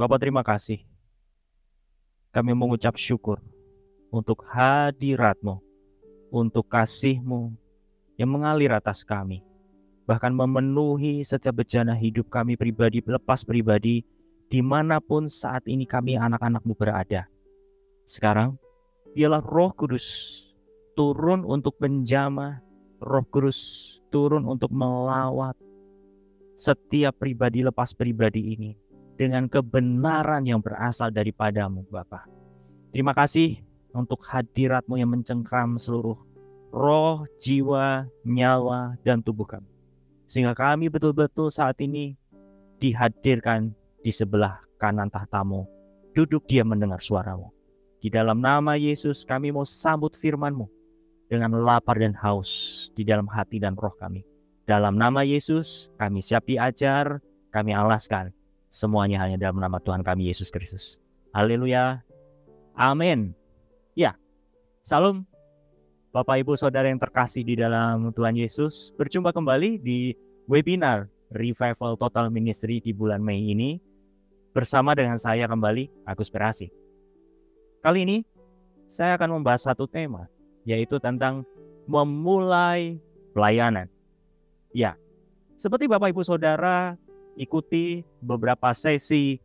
Bapa, terima kasih. Kami mengucap syukur untuk hadirat-Mu, untuk kasih-Mu yang mengalir atas kami, bahkan memenuhi setiap bejana hidup kami pribadi, lepas pribadi, dimanapun saat ini kami anak-anak-Mu berada. Sekarang, biarlah Roh Kudus turun untuk menjamah, Roh Kudus turun untuk melawat setiap pribadi lepas pribadi ini dengan kebenaran yang berasal daripada-Mu, Bapa. Terima kasih untuk hadirat-Mu yang mencengkram seluruh roh, jiwa, nyawa, dan tubuh kami. Sehingga kami betul-betul saat ini dihadirkan di sebelah kanan tahta-Mu, duduk diam mendengar suara-Mu. Di dalam nama Yesus kami mau sambut firman-Mu dengan lapar dan haus di dalam hati dan roh kami. Dalam nama Yesus kami siap diajar, kami alaskan. Semuanya hanya dalam nama Tuhan kami Yesus Kristus. Haleluya. Amin. Ya, salam Bapak Ibu Saudara yang terkasih di dalam Tuhan Yesus. Berjumpa kembali di webinar Revival Total Ministry di bulan Mei ini. Bersama dengan saya kembali, Agus Perasi. Kali ini saya akan membahas satu tema, yaitu tentang memulai pelayanan. Ya, seperti Bapak Ibu Saudara ikuti beberapa sesi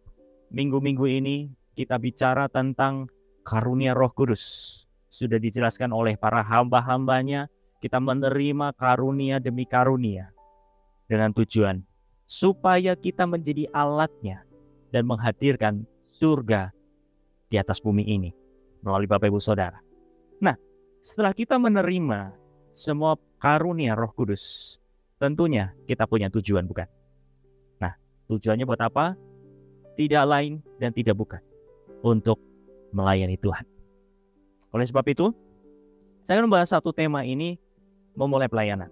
minggu-minggu ini, kita bicara tentang karunia Roh Kudus. Sudah dijelaskan oleh para hamba-hambanya, kita menerima karunia demi karunia dengan tujuan supaya kita menjadi alatnya dan menghadirkan surga di atas bumi ini melalui Bapak Ibu Saudara. Nah, setelah kita menerima semua karunia Roh Kudus, tentunya kita punya tujuan, bukan? Nah, tujuannya buat apa? Tidak lain dan tidak bukan, untuk melayani Tuhan. Oleh sebab itu, saya akan membahas satu tema ini, memulai pelayanan.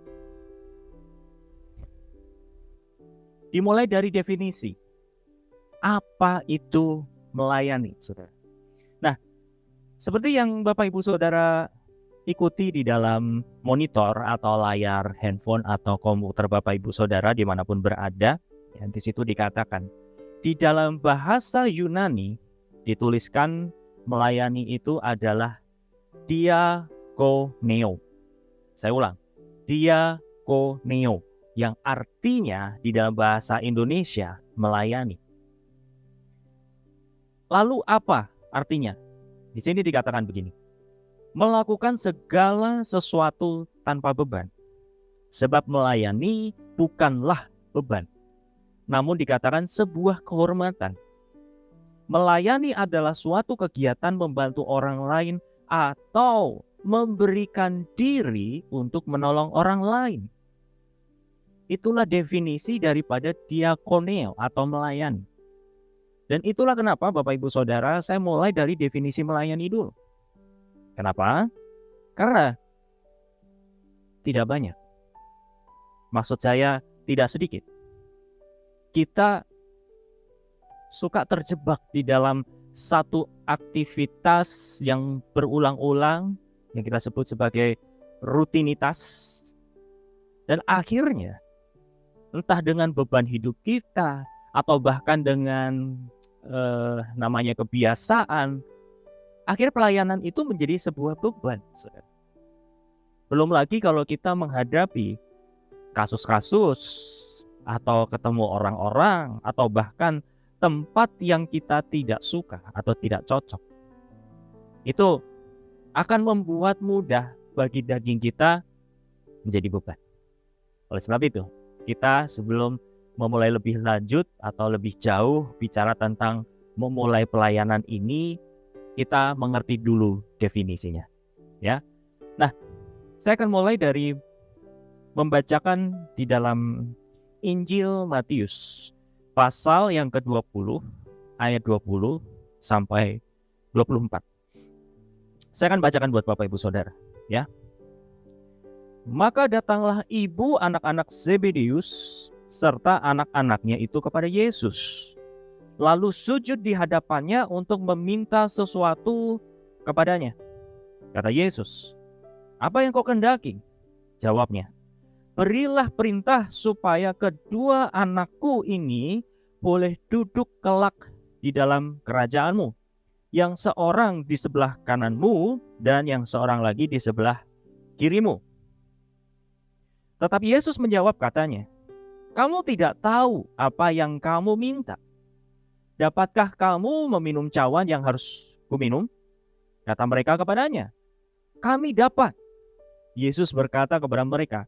Dimulai dari definisi. Apa itu melayani, saudara? Nah, seperti yang Bapak Ibu Saudara ikuti di dalam monitor atau layar handphone atau komputer Bapak Ibu Saudara dimanapun berada, ya, di situ dikatakan, di dalam bahasa Yunani dituliskan melayani itu adalah diakoneo. Saya ulang, diakoneo, yang artinya di dalam bahasa Indonesia melayani. Lalu apa artinya? Di sini dikatakan begini, melakukan segala sesuatu tanpa beban. Sebab melayani bukanlah beban, namun dikatakan sebuah kehormatan. Melayani adalah suatu kegiatan membantu orang lain atau memberikan diri untuk menolong orang lain. Itulah definisi daripada diakoneo atau melayani. Dan itulah kenapa Bapak Ibu Saudara saya mulai dari definisi melayani dulu. Kenapa? Karena tidak banyak. Maksud saya tidak sedikit. Kita suka terjebak di dalam satu aktivitas yang berulang-ulang, yang kita sebut sebagai rutinitas. Dan akhirnya, entah dengan beban hidup kita, atau bahkan dengan namanya kebiasaan, akhir pelayanan itu menjadi sebuah beban. Belum lagi kalau kita menghadapi kasus-kasus, atau ketemu orang-orang, atau bahkan tempat yang kita tidak suka atau tidak cocok. Itu akan membuat mudah bagi daging kita menjadi beban. Oleh sebab itu, kita sebelum memulai lebih lanjut atau lebih jauh bicara tentang memulai pelayanan ini, kita mengerti dulu definisinya, ya. Nah, saya akan mulai dari membacakan di dalam Injil Matius pasal yang ke-20 ayat 20 sampai 24. Saya akan bacakan buat Bapak Ibu Saudara, ya. Maka datanglah ibu anak-anak Zebedeus serta anak-anaknya itu kepada Yesus, lalu sujud di hadapannya untuk meminta sesuatu kepadanya. Kata Yesus, "Apa yang kau kehendaki?" Jawabnya, "Berilah perintah supaya kedua anakku ini boleh duduk kelak di dalam kerajaanmu, yang seorang di sebelah kananmu dan yang seorang lagi di sebelah kirimu. Tetapi Yesus menjawab katanya, kamu tidak tahu apa yang kamu minta. Dapatkah kamu meminum cawan yang harus kuminum? Kata mereka kepadanya, kami dapat. Yesus berkata kepada mereka,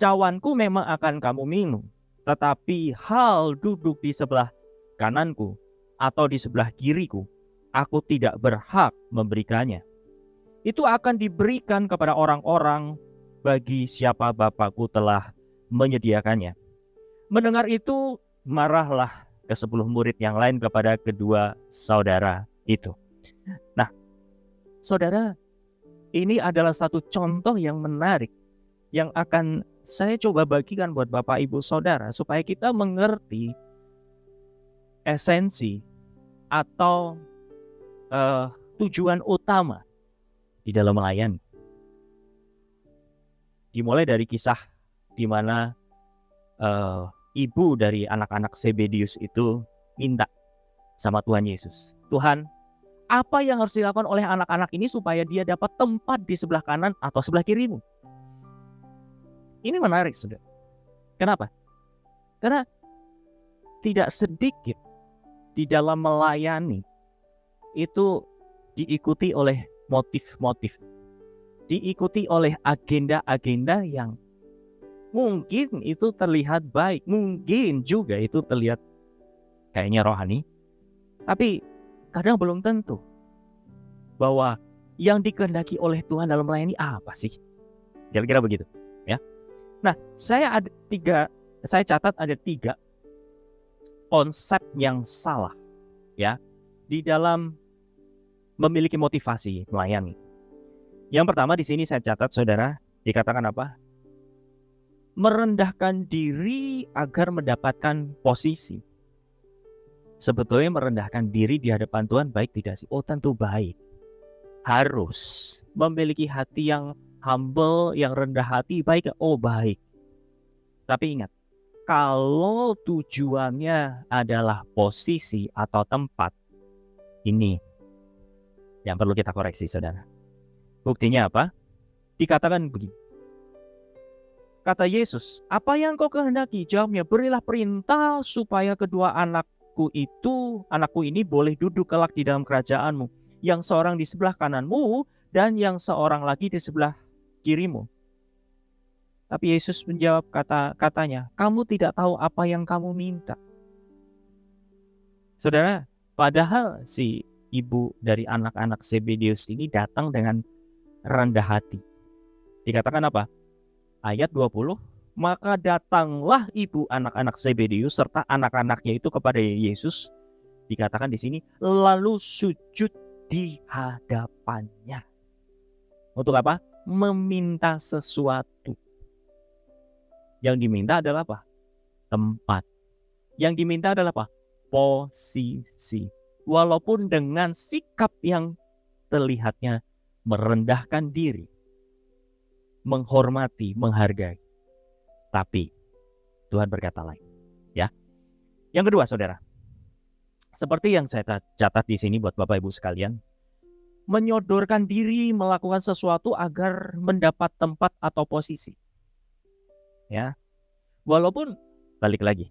cawanku memang akan kamu minum, tetapi hal duduk di sebelah kananku atau di sebelah kiriku, aku tidak berhak memberikannya. Itu akan diberikan kepada orang-orang bagi siapa Bapakku telah menyediakannya. Mendengar itu, marahlah ke-10 murid yang lain kepada kedua saudara itu. Nah, saudara, ini adalah satu contoh yang menarik yang akan saya coba bagikan buat Bapak Ibu Saudara supaya kita mengerti esensi atau tujuan utama di dalam melayani. Dimulai dari kisah di mana ibu dari anak-anak Zebedius itu minta sama Tuhan Yesus, Tuhan, apa yang harus dilakukan oleh anak-anak ini supaya dia dapat tempat di sebelah kanan atau sebelah kirimu? Ini menarik, saudara. Kenapa? Karena tidak sedikit di dalam melayani itu diikuti oleh motif-motif, diikuti oleh agenda-agenda yang mungkin itu terlihat baik, mungkin juga itu terlihat kayaknya rohani, tapi kadang belum tentu bahwa yang dikehendaki oleh Tuhan dalam melayani apa sih? Kira-kira begitu, ya. Nah, saya catat ada 3 konsep yang salah, ya, di dalam memiliki motivasi melayani. Yang pertama di sini saya catat, saudara, dikatakan apa? Merendahkan diri agar mendapatkan posisi. Sebetulnya merendahkan diri di hadapan Tuhan baik tidak sih? Oh, tentu baik. Harus memiliki hati yang humble, yang rendah hati, baik. Oh, baik. Tapi ingat, kalau tujuannya adalah posisi atau tempat, ini yang perlu kita koreksi, saudara. Buktinya apa? Dikatakan begini. Kata Yesus, apa yang kau kehendaki? Jawabnya, berilah perintah supaya kedua anakku ini boleh duduk kelak di dalam kerajaanmu, yang seorang di sebelah kananmu dan yang seorang lagi di sebelah kirimu. Tapi Yesus menjawab katanya, kamu tidak tahu apa yang kamu minta. Saudara, padahal si ibu dari anak-anak Zebedius ini datang dengan rendah hati. Dikatakan apa? Ayat 20, maka datanglah ibu anak-anak Zebedius serta anak-anaknya itu kepada Yesus. Dikatakan di sini, lalu sujud di hadapannya. Untuk apa? Meminta sesuatu. Yang diminta adalah apa? Tempat. Yang diminta adalah apa? Posisi. Walaupun dengan sikap yang terlihatnya merendahkan diri, menghormati, menghargai. Tapi Tuhan berkata lain, ya. Yang kedua, saudara, seperti yang saya catat di sini buat Bapak Ibu sekalian, menyodorkan diri melakukan sesuatu agar mendapat tempat atau posisi. Ya. Walaupun balik lagi,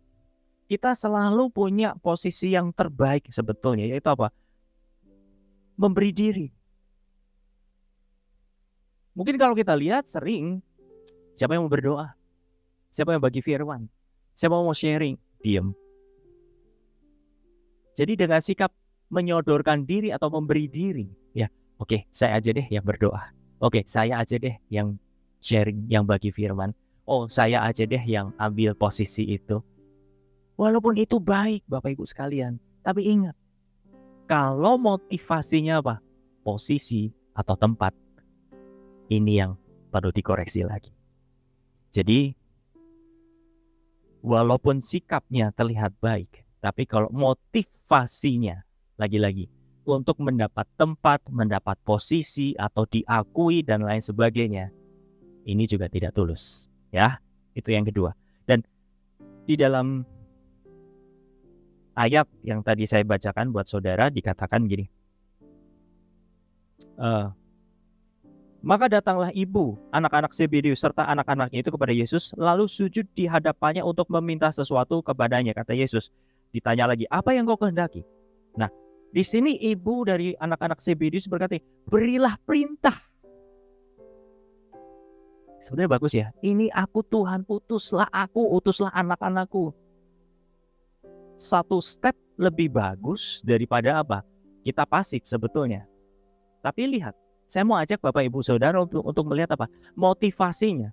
kita selalu punya posisi yang terbaik sebetulnya, yaitu apa? Memberi diri. Mungkin kalau kita lihat sering, siapa yang mau berdoa? Siapa yang bagi firman? Siapa yang mau sharing? Diam. Jadi dengan sikap menyodorkan diri atau memberi diri, ya, oke, saya aja deh yang berdoa. Oke, saya aja deh yang sharing, yang bagi firman. Oh, saya aja deh yang ambil posisi itu. Walaupun itu baik, Bapak Ibu sekalian. Tapi ingat, kalau motivasinya apa? Posisi atau tempat, ini yang perlu dikoreksi lagi. Jadi, walaupun sikapnya terlihat baik, tapi kalau motivasinya, lagi-lagi, untuk mendapat tempat, mendapat posisi, atau diakui, dan lain sebagainya, ini juga tidak tulus. Ya, itu yang kedua. Dan di dalam ayat yang tadi saya bacakan buat saudara dikatakan gini. Maka datanglah ibu anak-anak Zebedeus serta anak-anaknya itu kepada Yesus, lalu sujud di hadapannya untuk meminta sesuatu kepadanya. Kata Yesus, ditanya lagi, apa yang kau kehendaki? Nah, di sini ibu dari anak-anak Zebedeus berkata, berilah perintah. Sebenarnya bagus ya. Ini aku Tuhan, utuslah aku, utuslah anak-anakku. Satu step lebih bagus daripada apa? Kita pasif sebetulnya. Tapi lihat, saya mau ajak Bapak Ibu Saudara untuk melihat apa? Motivasinya.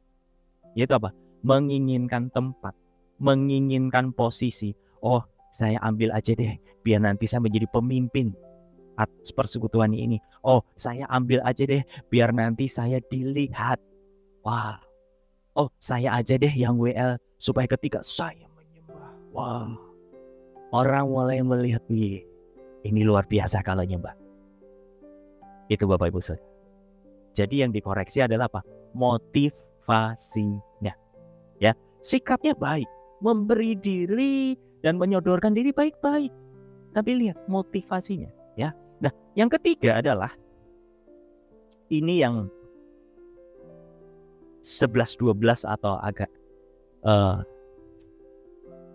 Yaitu apa? Menginginkan tempat, menginginkan posisi. Oh, saya ambil aja deh, biar nanti saya menjadi pemimpin atas persekutuan ini. Oh, saya ambil aja deh, biar nanti saya dilihat. Wah. Oh, saya aja deh yang WL, supaya ketika saya menyembah, wah, orang mulai melihat, ini luar biasa kalau nyembah. Itu Bapak Ibu Saudara. Jadi yang dikoreksi adalah apa? Motivasinya. Ya, sikapnya baik, memberi diri dan menyodorkan diri baik-baik. Tapi lihat motivasinya, ya. Nah, yang ketiga adalah ini yang 11-12 atau agak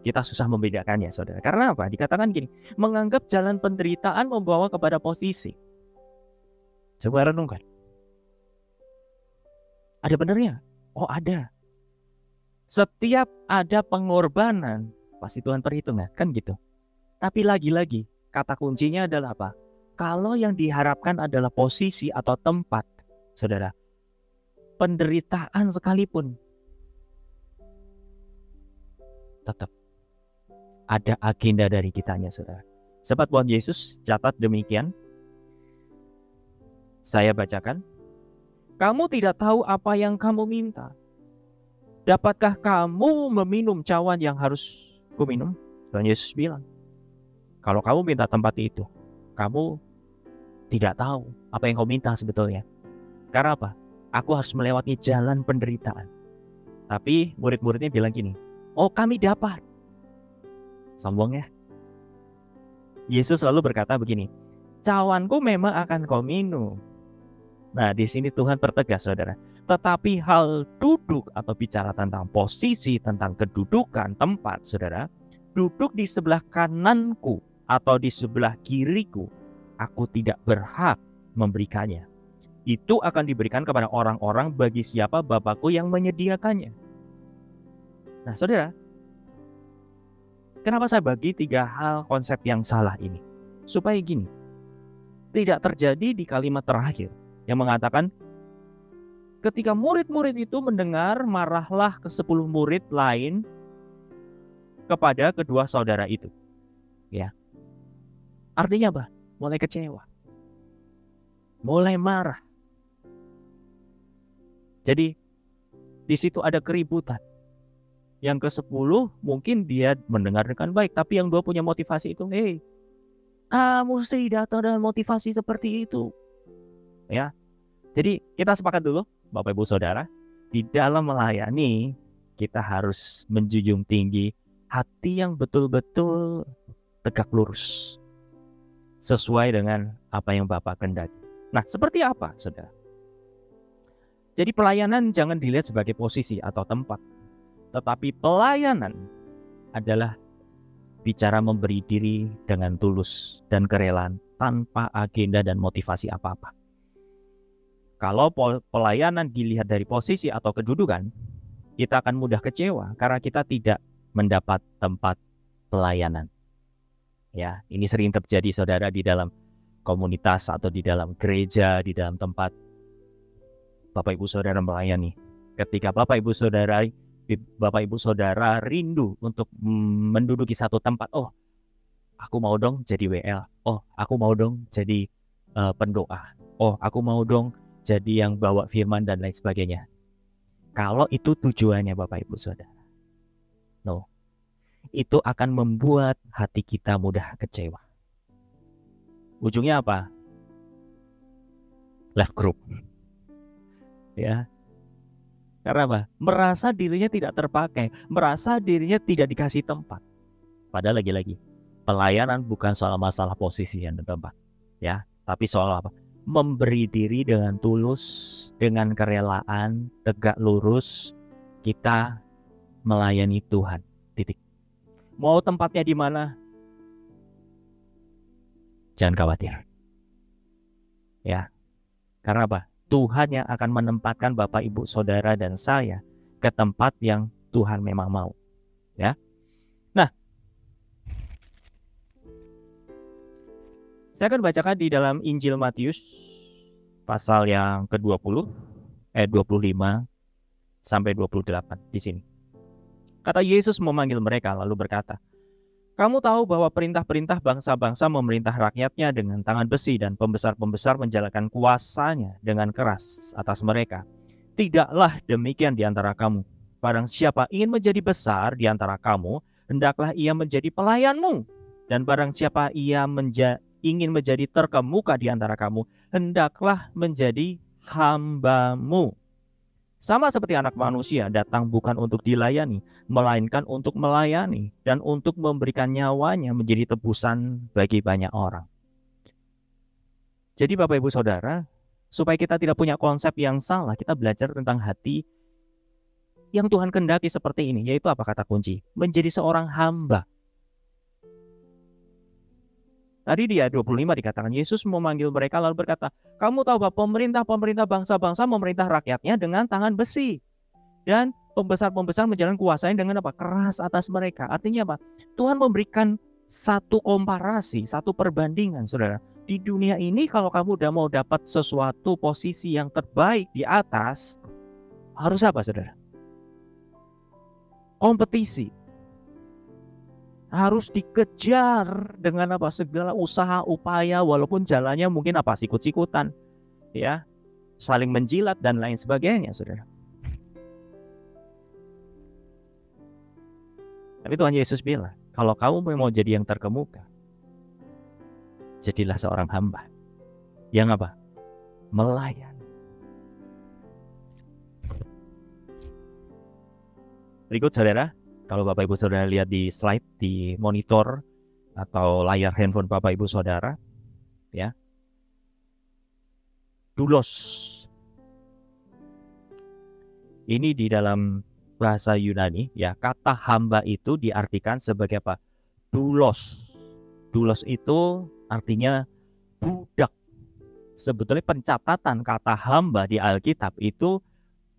kita susah membedakannya, saudara. Karena apa? Dikatakan gini, menganggap jalan penderitaan membawa kepada posisi. Coba renungkan. Ada benernya? Oh, ada. Setiap ada pengorbanan, pasti Tuhan perhitungkan, kan gitu. Tapi lagi-lagi, kata kuncinya adalah apa? Kalau yang diharapkan adalah posisi atau tempat, saudara, penderitaan sekalipun, tetap ada agenda dari kitanya, saudara. Sahabat Tuhan Yesus, catat demikian. Saya bacakan. Kamu tidak tahu apa yang kamu minta. Dapatkah kamu meminum cawan yang harus kuminum? Tuhan Yesus bilang, kalau kamu minta tempat itu, kamu tidak tahu apa yang kau minta sebetulnya. Karena apa? Aku harus melewati jalan penderitaan. Tapi murid-muridnya bilang gini, oh kami dapat. Sombong ya. Yesus lalu berkata begini, cawanku memang akan kau minum. Nah, di sini Tuhan pertegas, saudara. Tetapi hal duduk atau bicara tentang posisi, tentang kedudukan tempat, saudara, duduk di sebelah kananku atau di sebelah kiriku, aku tidak berhak memberikannya. Itu akan diberikan kepada orang-orang bagi siapa Bapakku yang menyediakannya. Nah, saudara, kenapa saya bagi 3 hal konsep yang salah ini? Supaya gini, tidak terjadi di kalimat terakhir yang mengatakan ketika murid-murid itu mendengar, marahlah ke-10 murid lain kepada kedua saudara itu. Ya. Artinya apa? Mulai kecewa. Mulai marah. Jadi di situ ada keributan. Yang ke-10 mungkin dia mendengar dengan baik, tapi yang 2 punya motivasi itu, kamu sih datang dengan motivasi seperti itu. Ya. Jadi kita sepakat dulu, Bapak Ibu Saudara, di dalam melayani kita harus menjunjung tinggi hati yang betul-betul tegak lurus, sesuai dengan apa yang Bapak kehendaki. Nah, seperti apa, Saudara? Jadi pelayanan jangan dilihat sebagai posisi atau tempat, tetapi pelayanan adalah bicara memberi diri dengan tulus dan kerelaan tanpa agenda dan motivasi apa-apa. Kalau pelayanan dilihat dari posisi atau kedudukan, kita akan mudah kecewa karena kita tidak mendapat tempat pelayanan. Ya, ini sering terjadi, saudara, di dalam komunitas atau di dalam gereja, di dalam tempat Bapak Ibu Saudara melayani. Ketika Bapak Ibu Saudara rindu untuk menduduki satu tempat, oh, aku mau dong jadi WL. Oh, aku mau dong jadi pendoa. Oh, aku mau dong jadi yang bawa firman dan lain sebagainya. Kalau itu tujuannya Bapak Ibu Saudara, no, itu akan membuat hati kita mudah kecewa. Ujungnya apa? Left group. Ya. Karena apa? Merasa dirinya tidak terpakai, merasa dirinya tidak dikasih tempat. Padahal lagi-lagi, Pelayanan bukan soal masalah posisi yang tempat, ya, tapi soal apa? Memberi diri dengan tulus, dengan kerelaan, tegak lurus, kita melayani Tuhan. Titik. Mau tempatnya di mana? Jangan khawatir. Ya. Karena apa? Tuhan yang akan menempatkan Bapak, Ibu, Saudara, dan saya ke tempat yang Tuhan memang mau. Ya. Nah, saya akan bacakan di dalam Injil Matius pasal yang ke-20 ayat 25 sampai 28 di sini. Kata Yesus memanggil mereka lalu berkata, "Kamu tahu bahwa perintah-perintah bangsa-bangsa memerintah rakyatnya dengan tangan besi dan pembesar-pembesar menjalankan kuasanya dengan keras atas mereka. Tidaklah demikian di antara kamu. Barang siapa ingin menjadi besar di antara kamu, hendaklah ia menjadi pelayanmu. Dan barang siapa ia ingin menjadi terkemuka di antara kamu, hendaklah menjadi hambamu. Sama seperti anak manusia datang bukan untuk dilayani, melainkan untuk melayani dan untuk memberikan nyawanya menjadi tebusan bagi banyak orang." Jadi Bapak Ibu Saudara, supaya kita tidak punya konsep yang salah, kita belajar tentang hati yang Tuhan kehendaki seperti ini, yaitu apa kata kunci? Menjadi seorang hamba. Tadi di ayat 25 dikatakan Yesus memanggil mereka lalu berkata, "Kamu tahu bahwa pemerintah-pemerintah bangsa-bangsa memerintah rakyatnya dengan tangan besi. Dan pembesar-pembesar menjalankan kuasanya dengan apa? Keras atas mereka." Artinya apa? Tuhan memberikan satu komparasi, satu perbandingan, saudara. Di dunia ini kalau kamu udah mau dapat sesuatu posisi yang terbaik di atas, harus apa, saudara? Kompetisi. Harus dikejar dengan apa? Segala usaha, upaya, walaupun jalannya mungkin apa? Sikut-sikutan, ya, saling menjilat dan lain sebagainya, saudara. Tapi Tuhan Yesus bilang, kalau kamu mau jadi yang terkemuka, jadilah seorang hamba yang apa? Melayani. Berikut, saudara, kalau Bapak Ibu Saudara lihat di slide di monitor atau layar handphone Bapak Ibu Saudara, ya, doulos. Ini di dalam bahasa Yunani, ya, kata hamba itu diartikan sebagai apa? Doulos. Doulos itu artinya budak. Sebetulnya pencatatan kata hamba di Alkitab itu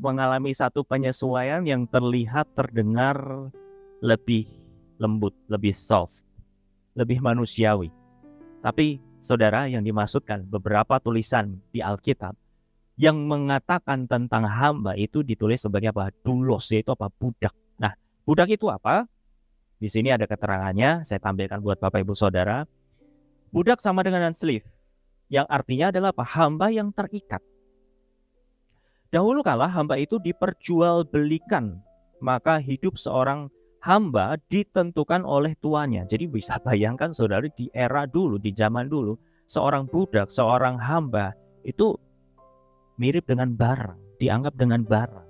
mengalami satu penyesuaian yang terlihat terdengar lebih lembut, lebih soft, lebih manusiawi. Tapi saudara, yang dimaksudkan beberapa tulisan di Alkitab yang mengatakan tentang hamba itu ditulis sebagai apa? Doulos, yaitu apa? Budak. Nah, budak itu apa? Di sini ada keterangannya, saya tampilkan buat Bapak Ibu Saudara. Budak sama dengan slave, yang artinya adalah apa? Hamba yang terikat. Dahulu kala hamba itu diperjualbelikan, maka hidup seorang hamba ditentukan oleh tuannya. Jadi bisa bayangkan saudara, di era dulu, di zaman dulu, seorang budak, seorang hamba itu mirip dengan barang, dianggap dengan barang.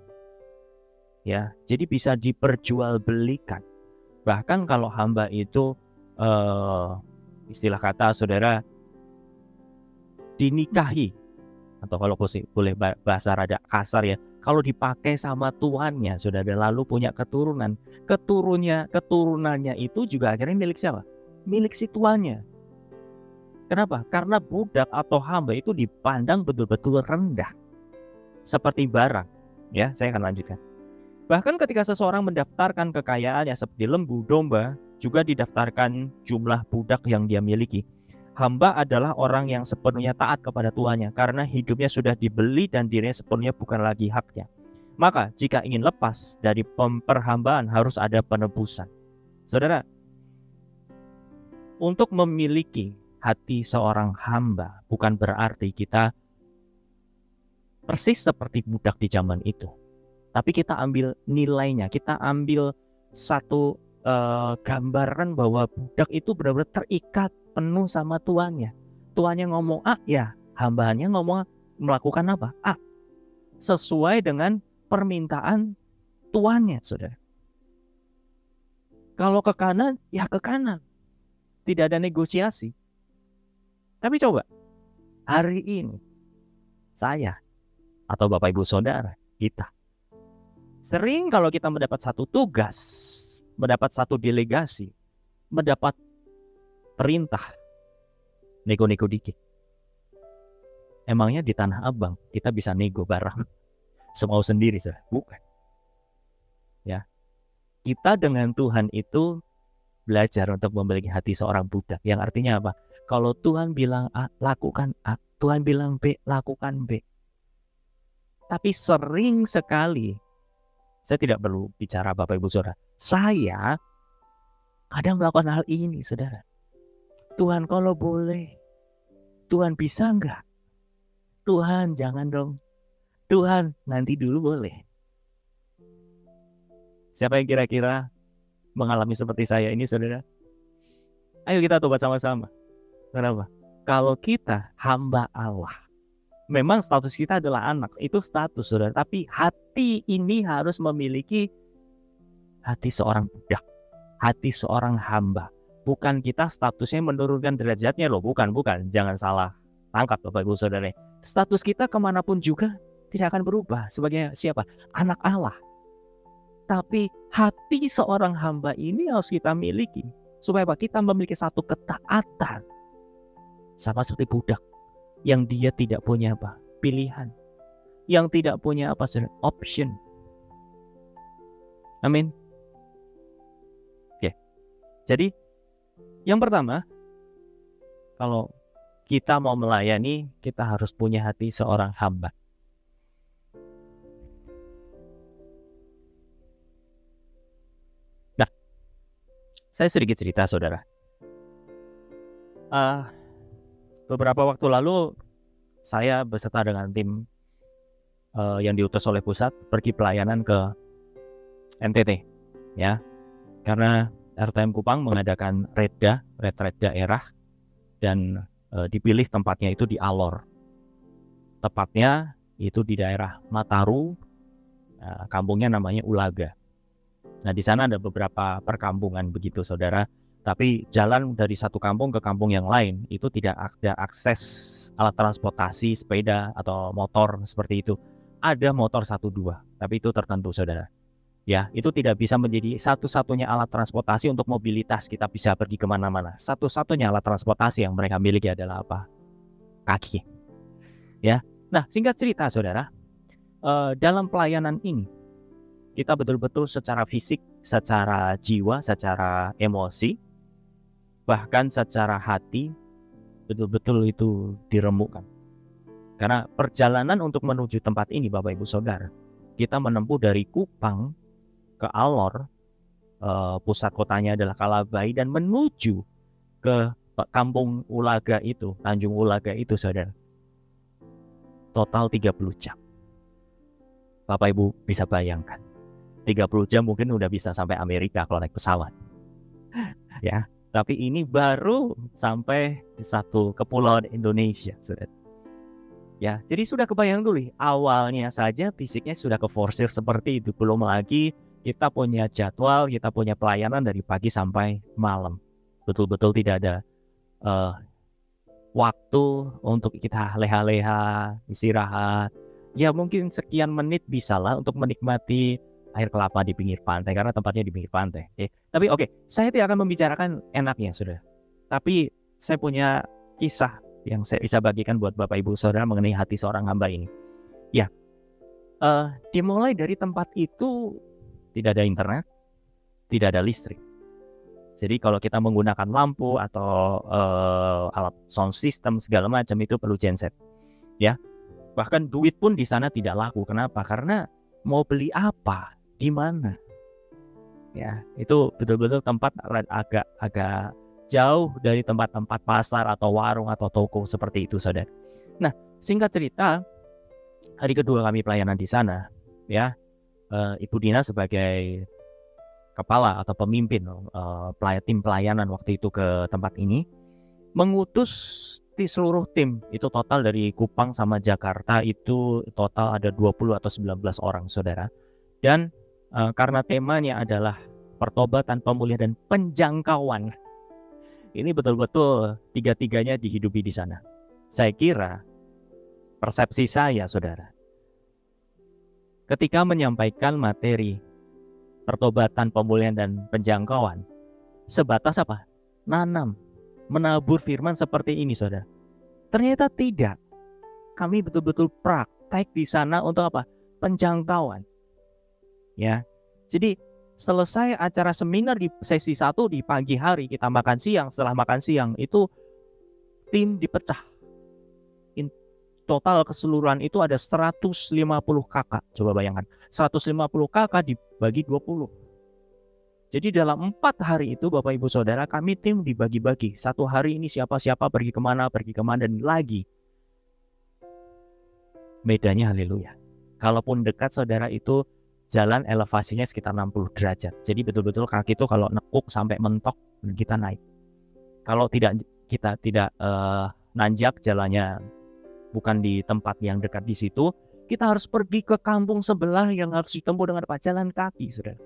Ya, jadi bisa diperjualbelikan. Bahkan kalau hamba itu istilah kata saudara dinikahi, atau kalau boleh bahasa rada kasar ya, kalau dipakai sama tuannya, saudara, lalu punya keturunannya itu juga akhirnya milik siapa? Milik si tuannya. Kenapa? Karena budak atau hamba itu dipandang betul-betul rendah, seperti barang. Ya, saya akan lanjutkan. Bahkan ketika seseorang mendaftarkan kekayaannya seperti lembu, domba, juga didaftarkan jumlah budak yang dia miliki. Hamba adalah orang yang sepenuhnya taat kepada tuannya karena hidupnya sudah dibeli dan dirinya sepenuhnya bukan lagi haknya. Maka jika ingin lepas dari perhambaan harus ada penebusan. Saudara, untuk memiliki hati seorang hamba bukan berarti kita persis seperti budak di zaman itu. Tapi kita ambil nilainya, kita ambil satu gambaran bahwa budak itu benar-benar terikat penuh sama tuannya. Tuannya ngomong A, ya hambanya ngomong melakukan apa? A. Sesuai dengan permintaan tuannya, saudara. Kalau ke kanan, ya ke kanan. tidak ada negosiasi. Tapi coba, hari ini, saya atau Bapak Ibu Saudara, kita, sering kalau kita mendapat satu tugas, mendapat satu delegasi, mendapat perintah, nego-nego dikit. Emangnya di Tanah Abang kita bisa nego barang semau sendiri, saudara? Bukan. Ya, kita dengan Tuhan itu belajar untuk memiliki hati seorang budak. Yang artinya apa? Kalau Tuhan bilang A, lakukan A. Tuhan bilang B, lakukan B. Tapi sering sekali, saya tidak perlu bicara Bapak Ibu Saudara, saya kadang melakukan hal ini, saudara. Tuhan kalau boleh, Tuhan bisa enggak? Tuhan jangan dong. Tuhan nanti dulu boleh. Siapa yang kira-kira mengalami seperti saya ini, saudara? Ayo kita tobat sama-sama. Kenapa? Kalau kita hamba Allah, memang status kita adalah anak, itu status, saudara. Tapi hati ini harus memiliki hati seorang budak, hati seorang hamba. Bukan kita statusnya menurunkan derajatnya loh, bukan. Jangan salah tangkap Bapak Ibu Saudara. Status kita kemanapun juga tidak akan berubah sebagai siapa? Anak Allah. Tapi hati seorang hamba ini harus kita miliki. Supaya apa? Kita memiliki satu ketaatan. Sama seperti budak. Yang dia tidak punya apa? Pilihan. Yang tidak punya apa? Option. Amin. Oke. Jadi yang pertama, kalau kita mau melayani, kita harus punya hati seorang hamba. Nah, saya sedikit cerita, saudara. Beberapa waktu lalu, saya beserta dengan tim yang diutus oleh pusat pergi pelayanan ke NTT, ya, karena RTM Kupang mengadakan retret daerah, dan dipilih tempatnya itu di Alor. Tepatnya itu di daerah Mataru, kampungnya namanya Ulaga. Nah, di sana ada beberapa perkampungan begitu, saudara. Tapi jalan dari satu kampung ke kampung yang lain itu tidak ada akses alat transportasi, sepeda atau motor seperti itu. Ada motor 1-2, tapi itu tertentu, saudara. Ya, itu tidak bisa menjadi satu-satunya alat transportasi untuk mobilitas kita bisa pergi kemana-mana. Satu-satunya alat transportasi yang mereka miliki adalah apa? Kaki. Ya, nah singkat cerita, saudara, dalam pelayanan ini kita betul-betul secara fisik, secara jiwa, secara emosi, bahkan secara hati, betul-betul itu diremukkan. Karena perjalanan untuk menuju tempat ini, Bapak Ibu Saudara, kita menempuh dari Kupang ke Alor, pusat kotanya adalah Kalabai, dan menuju ke kampung Ulaga itu, Tanjung Ulaga itu, saudara, total 30 jam. Bapak Ibu bisa bayangkan, 30 jam mungkin udah bisa sampai Amerika kalau naik pesawat. Ya, tapi ini baru sampai di satu kepulauan Indonesia, saudara. Ya, jadi sudah kebayang dulu, awalnya saja fisiknya sudah keforsir seperti itu, belum lagi kita punya jadwal, kita punya pelayanan dari pagi sampai malam. Betul-betul tidak ada waktu untuk kita leha-leha, istirahat. Ya mungkin sekian menit bisalah untuk menikmati air kelapa di pinggir pantai, karena tempatnya di pinggir pantai. Tapi oke, saya tidak akan membicarakan enaknya, saudara. Tapi saya punya kisah yang saya bisa bagikan buat Bapak Ibu Saudara mengenai hati seorang hamba ini. Ya, dimulai dari tempat itu tidak ada internet, tidak ada listrik. Jadi kalau kita menggunakan lampu atau alat sound system segala macam itu perlu genset. Ya, bahkan duit pun di sana tidak laku. Kenapa? Karena mau beli apa, di mana? Ya, itu betul-betul tempat agak jauh dari tempat-tempat pasar atau warung atau toko seperti itu, saudara. Nah, singkat cerita, hari kedua kami pelayanan di sana, ya, Ibu Dina sebagai kepala atau pemimpin tim pelayanan waktu itu ke tempat ini, mengutus di seluruh tim, itu total dari Kupang sama Jakarta itu total ada 20 atau 19 orang, saudara. Dan karena temanya adalah pertobatan, pemulihan, dan penjangkauan, Ini betul-betul tiga-tiganya dihidupi di sana. Saya kira persepsi saya, saudara, ketika menyampaikan materi pertobatan, pemulihan, dan penjangkauan, sebatas apa? Nanam, menabur firman seperti ini, saudara. Ternyata tidak. Kami betul-betul praktek di sana untuk apa? Penjangkauan. Ya. Jadi selesai acara seminar di sesi 1 di pagi hari, kita makan siang. Setelah makan siang itu tim dipecah. Total keseluruhan itu ada 150 kakak. Coba bayangkan, 150 kakak dibagi 20. Jadi dalam 4 hari itu Bapak Ibu Saudara, kami tim dibagi-bagi. Satu hari ini siapa-siapa pergi kemana, dan lagi. Bedanya haleluya. Kalaupun dekat saudara itu jalan elevasinya sekitar 60 derajat. Jadi betul-betul kaki itu kalau nekuk sampai mentok kita naik. Kalau kita tidak nanjak jalannya, bukan di tempat yang dekat di situ, kita harus pergi ke kampung sebelah yang harus ditempuh dengan jalan kaki, saudara.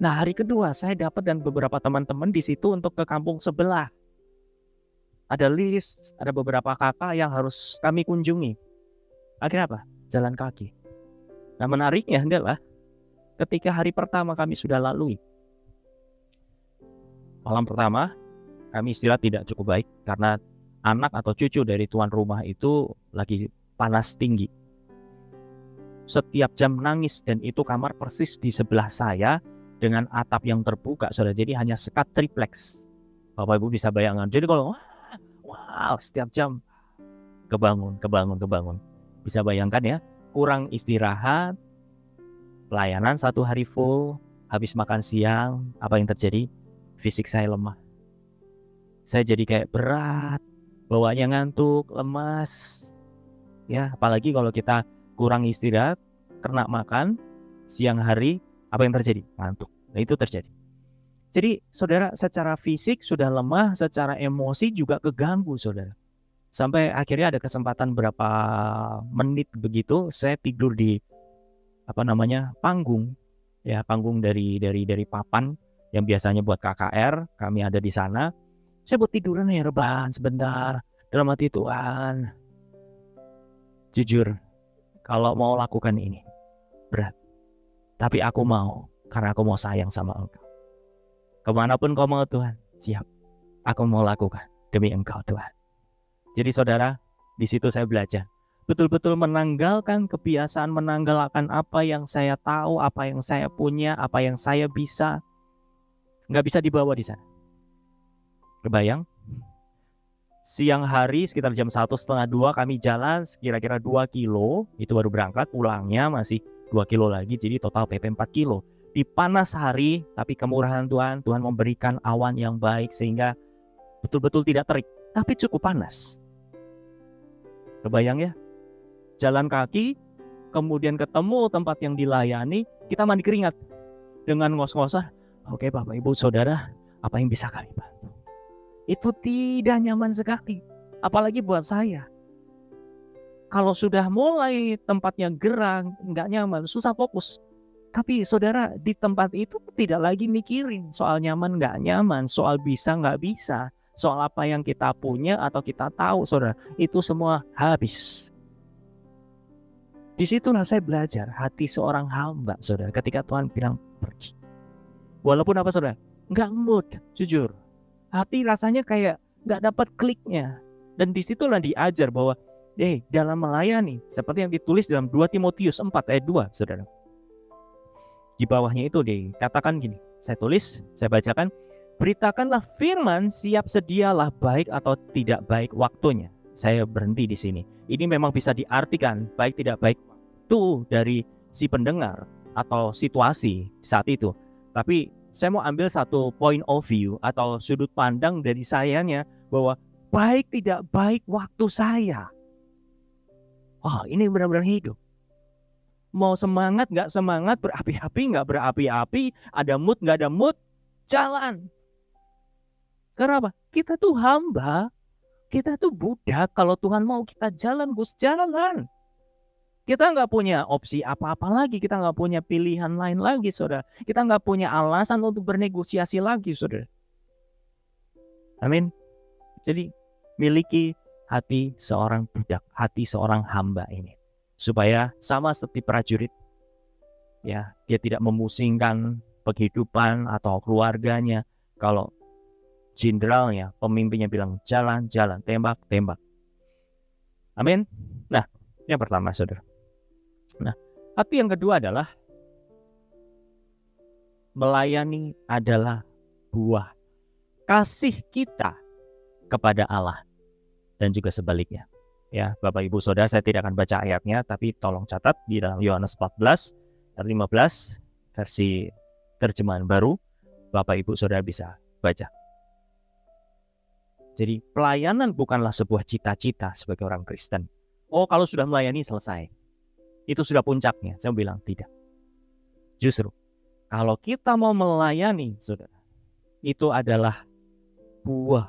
Nah, hari kedua saya dapat dan beberapa teman-teman di situ untuk ke kampung sebelah. Ada list, ada beberapa kakak yang harus kami kunjungi. Akhirnya apa? Jalan kaki. Nah, menariknya adalah ketika hari pertama kami sudah lalui, malam pertama kami istirahat tidak cukup baik karena anak atau cucu dari tuan rumah itu lagi panas tinggi. Setiap jam nangis, dan itu kamar persis di sebelah saya dengan atap yang terbuka, saudara. Jadi hanya sekat triplex. Bapak Ibu bisa bayangkan. Jadi kalau wow, setiap jam kebangun. Bisa bayangkan ya, kurang istirahat, pelayanan 1 hari full, habis makan siang, apa yang terjadi? Fisik saya lemah. Saya jadi kayak berat, bawaannya ngantuk, lemas. Ya, apalagi kalau kita kurang istirahat, kena makan siang hari, apa yang terjadi? Ngantuk. Nah, itu terjadi. Jadi, saudara, secara fisik sudah lemah, secara emosi juga keganggu, saudara. Sampai akhirnya ada kesempatan berapa menit begitu, saya tidur di panggung. Ya, panggung dari papan yang biasanya buat KKR, kami ada di sana. Saya buat tiduran ya, rebahan sebentar. Dalam hati, Tuhan, jujur, kalau mau lakukan ini berat. Tapi aku mau, karena aku mau sayang sama Engkau. Kemanapun Kau mau, Tuhan, siap. Aku mau lakukan demi Engkau, Tuhan. Jadi saudara, di situ saya belajar. Betul-betul menanggalkan kebiasaan, menanggalkan apa yang saya tahu, apa yang saya punya, apa yang saya bisa. Nggak bisa dibawa di sana. Kebayang? Siang hari sekitar jam 1:30 kami jalan kira-kira 2 kilo. Itu baru berangkat, pulangnya masih 2 kilo lagi. Jadi total PP 4 kilo. Di panas hari, tapi kemurahan Tuhan memberikan awan yang baik sehingga betul-betul tidak terik, tapi cukup panas. Kebayang ya? Jalan kaki, kemudian ketemu tempat yang dilayani, kita mandi keringat dengan ngos-ngosan. Oke, Bapak Ibu Saudara, apa yang bisa kami bantu? Itu tidak nyaman sekali, apalagi buat saya. Kalau sudah mulai tempatnya gerang, nggak nyaman, susah fokus. Tapi saudara, di tempat itu tidak lagi mikirin soal nyaman nggak nyaman, soal bisa nggak bisa, soal apa yang kita punya atau kita tahu, saudara. Itu semua habis. Disitulah saya belajar hati seorang hamba, saudara, ketika Tuhan bilang pergi. Walaupun apa, saudara? Nggak mood, jujur. Hati rasanya kayak nggak dapat kliknya. Dan disitulah diajar bahwa dalam melayani, seperti yang ditulis dalam 2 Timotius 4 ayat 2, saudara. Di bawahnya itu dikatakan gini, saya tulis, saya bacakan. Beritakanlah firman, siap sedialah baik atau tidak baik waktunya. Saya berhenti di sini. Ini memang bisa diartikan baik tidak baik waktu dari si pendengar atau situasi saat itu. Tapi saya mau ambil satu point of view atau sudut pandang dari sayanya bahwa baik tidak baik waktu saya. Ini benar-benar hidup. Mau semangat nggak semangat, berapi-api nggak berapi-api, ada mood nggak ada mood, jalan. Kenapa? Kita tuh hamba, kita tuh budak. Kalau Tuhan mau kita jalan, Gus, jalan. Kita nggak punya opsi apa-apa lagi, kita nggak punya pilihan lain lagi, saudara. Kita nggak punya alasan untuk bernegosiasi lagi, saudara. Amin. Jadi miliki hati seorang budak, hati seorang hamba ini, supaya sama seperti prajurit, ya, dia tidak memusingkan penghidupan atau keluarganya. Kalau jenderalnya, pemimpinnya bilang jalan, jalan, tembak, tembak. Amin. Nah, yang pertama, saudara. Nah, hati yang kedua adalah melayani adalah buah kasih kita kepada Allah, dan juga sebaliknya. Ya, Bapak Ibu Saudara, saya tidak akan baca ayatnya, tapi tolong catat di dalam Yohanes 14 ayat 15 versi terjemahan baru, Bapak Ibu Saudara bisa baca. Jadi pelayanan bukanlah sebuah cita-cita sebagai orang Kristen. Oh, kalau sudah melayani selesai, itu sudah puncaknya. Saya bilang tidak. Justru kalau kita mau melayani, saudara, itu adalah buah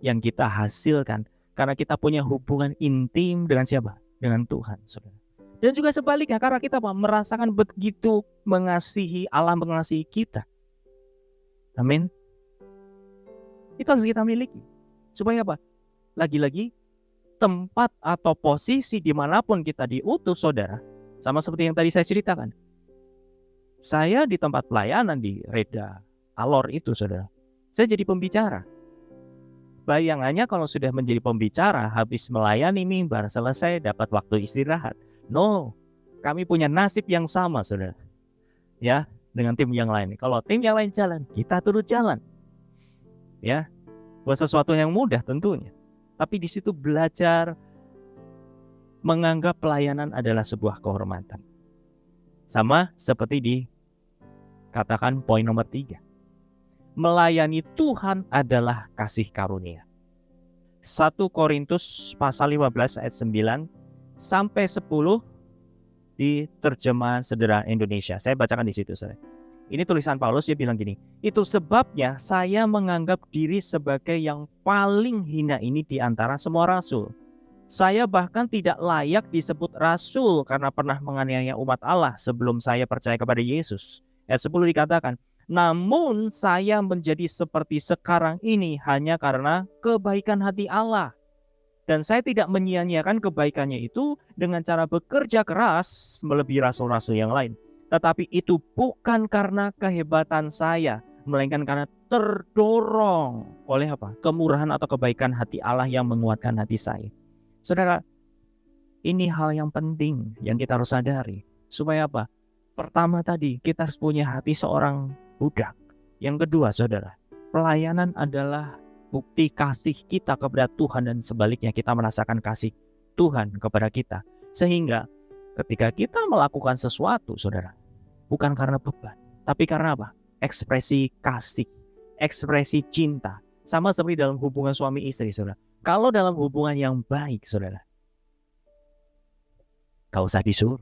yang kita hasilkan karena kita punya hubungan intim dengan siapa? Dengan Tuhan, saudara. Dan juga sebaliknya, karena kita merasakan begitu mengasihi Allah, mengasihi kita. Amin. Itu harus kita miliki. Supaya apa? Lagi-lagi, tempat atau posisi dimanapun kita diutus, saudara, sama seperti yang tadi saya ceritakan. Saya di tempat pelayanan di Reda Alor itu, saudara, saya jadi pembicara. Bayangannya kalau sudah menjadi pembicara, habis melayani mimbar, selesai dapat waktu istirahat. No, kami punya nasib yang sama, saudara. Ya, dengan tim yang lain. Kalau tim yang lain jalan, kita turut jalan. Ya, buat sesuatu yang mudah tentunya. Tapi di situ belajar menganggap pelayanan adalah sebuah kehormatan. Sama seperti dikatakan poin nomor 3. Melayani Tuhan adalah kasih karunia. 1 Korintus pasal 15 ayat 9 sampai 10 di terjemahan sederhana Indonesia. Saya bacakan di situ, saudara. Ini tulisan Paulus, dia bilang gini, itu sebabnya saya menganggap diri sebagai yang paling hina ini di antara semua rasul. Saya bahkan tidak layak disebut rasul karena pernah menganiaya umat Allah sebelum saya percaya kepada Yesus. Ayat 10 dikatakan, namun saya menjadi seperti sekarang ini hanya karena kebaikan hati Allah. Dan saya tidak menyia-nyiakan kebaikannya itu dengan cara bekerja keras melebihi rasul-rasul yang lain. Tetapi itu bukan karena kehebatan saya, melainkan karena terdorong oleh apa? Kemurahan atau kebaikan hati Allah yang menguatkan hati saya. Saudara, ini hal yang penting yang kita harus sadari. Supaya apa? Pertama tadi, kita harus punya hati seorang budak. Yang kedua, saudara, pelayanan adalah bukti kasih kita kepada Tuhan, dan sebaliknya kita merasakan kasih Tuhan kepada kita. Sehingga ketika kita melakukan sesuatu, saudara, bukan karena beban, tapi karena apa? Ekspresi kasih, ekspresi cinta. Sama seperti dalam hubungan suami istri, saudara. Kalau dalam hubungan yang baik, saudara, gak usah disuruh.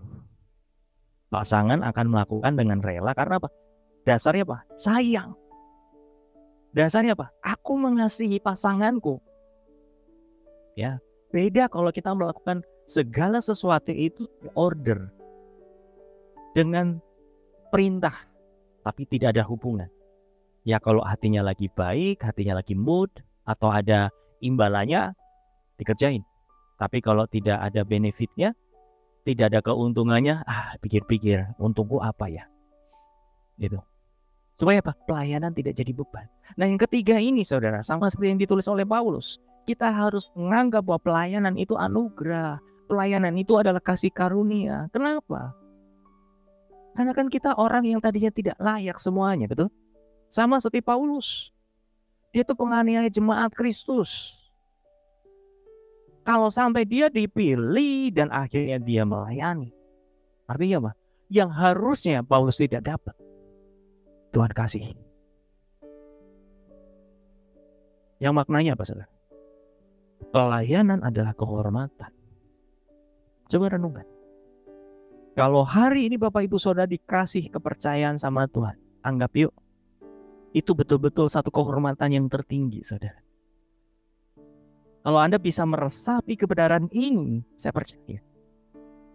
Pasangan akan melakukan dengan rela karena apa? Dasarnya apa? Sayang. Dasarnya apa? Aku mengasihi pasanganku. Ya, beda kalau kita melakukan segala sesuatu itu order dengan perintah, tapi tidak ada hubungan. Ya, kalau hatinya lagi baik, hatinya lagi mood, atau ada imbalannya, dikerjain. Tapi kalau tidak ada benefitnya, tidak ada keuntungannya, pikir-pikir, untungku apa ya? Gitu. Supaya apa? Pelayanan tidak jadi beban. Nah, yang ketiga ini, saudara, sama seperti yang ditulis oleh Paulus, kita harus menganggap bahwa pelayanan itu anugerah. Pelayanan itu adalah kasih karunia. Kenapa? Karena kan kita orang yang tadinya tidak layak semuanya, betul? Sama seperti Paulus. Dia itu penganiaya jemaat Kristus. Kalau sampai dia dipilih dan akhirnya dia melayani, artinya apa? Yang harusnya Paulus tidak dapat, Tuhan kasih. Yang maknanya apa, saudara? Pelayanan adalah kehormatan. Coba renungkan. Kalau hari ini Bapak Ibu Saudara dikasih kepercayaan sama Tuhan, anggap yuk, itu betul-betul satu kehormatan yang tertinggi, saudara. Kalau Anda bisa meresapi kebenaran ini, saya percaya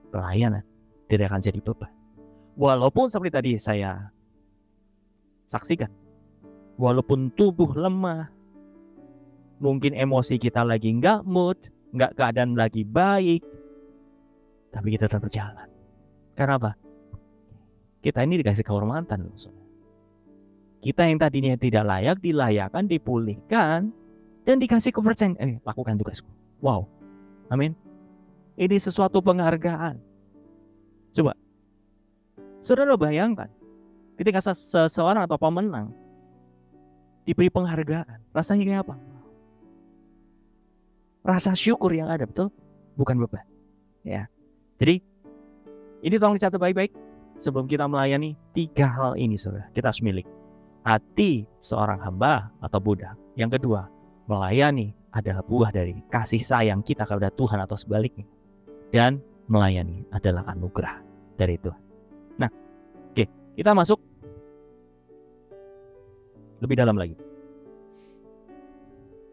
pelayanan tidak akan jadi beban. Walaupun seperti tadi saya saksikan, walaupun tubuh lemah, Mungkin emosi kita lagi nggak mood, nggak keadaan lagi baik, tapi kita tetap berjalan. Karena apa? Kita ini dikasih kehormatan. Kita yang tadinya tidak layak, dilayakkan, dipulihkan, dan dikasih kepercayaan. Lakukan tugasku. Wow. Amin. Ini sesuatu penghargaan. Coba, saudara bayangkan, ketika seseorang atau pemenang diberi penghargaan, rasanya kayak apa? Rasa syukur yang ada, betul? Bukan beban. Ya. Jadi, ini tolong dicatat baik-baik. Sebelum kita melayani, 3 hal ini, saudara, kita harus milik. Hati seorang hamba atau budak. Yang kedua, melayani adalah buah dari kasih sayang kita kepada Tuhan atau sebaliknya. Dan melayani adalah anugerah dari Tuhan. Nah, oke, kita masuk lebih dalam lagi.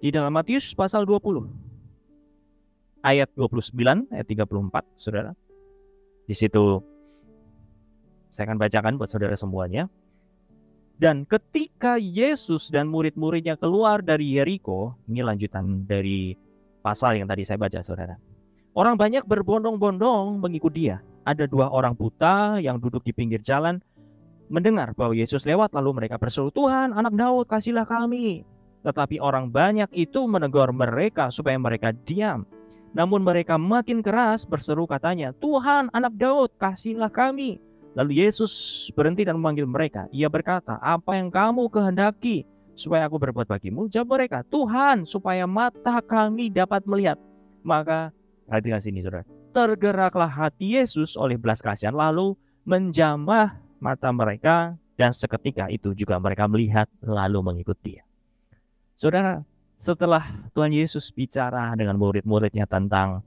Di dalam Matius pasal 20, ayat 29, ayat 34, saudara. Di situ saya akan bacakan buat saudara semuanya. Dan ketika Yesus dan murid-muridnya keluar dari Yeriko, ini lanjutan dari pasal yang tadi saya baca, saudara. Orang banyak berbondong-bondong mengikut dia. Ada 2 orang buta yang duduk di pinggir jalan, mendengar bahwa Yesus lewat, lalu mereka berseru, "Tuhan, anak Daud, kasihlah kami." Tetapi orang banyak itu menegur mereka supaya mereka diam. Namun mereka makin keras berseru katanya, "Tuhan, anak Daud, kasihlah kami." Lalu Yesus berhenti dan memanggil mereka. Ia berkata, "Apa yang kamu kehendaki supaya aku berbuat bagimu?" Jawab mereka, "Tuhan, supaya mata kami dapat melihat." Maka, perhatikan sini, saudara. Tergeraklah hati Yesus oleh belas kasihan, lalu menjamah mata mereka, dan seketika itu juga mereka melihat lalu mengikut dia. Saudara, setelah Tuhan Yesus bicara dengan murid-muridnya tentang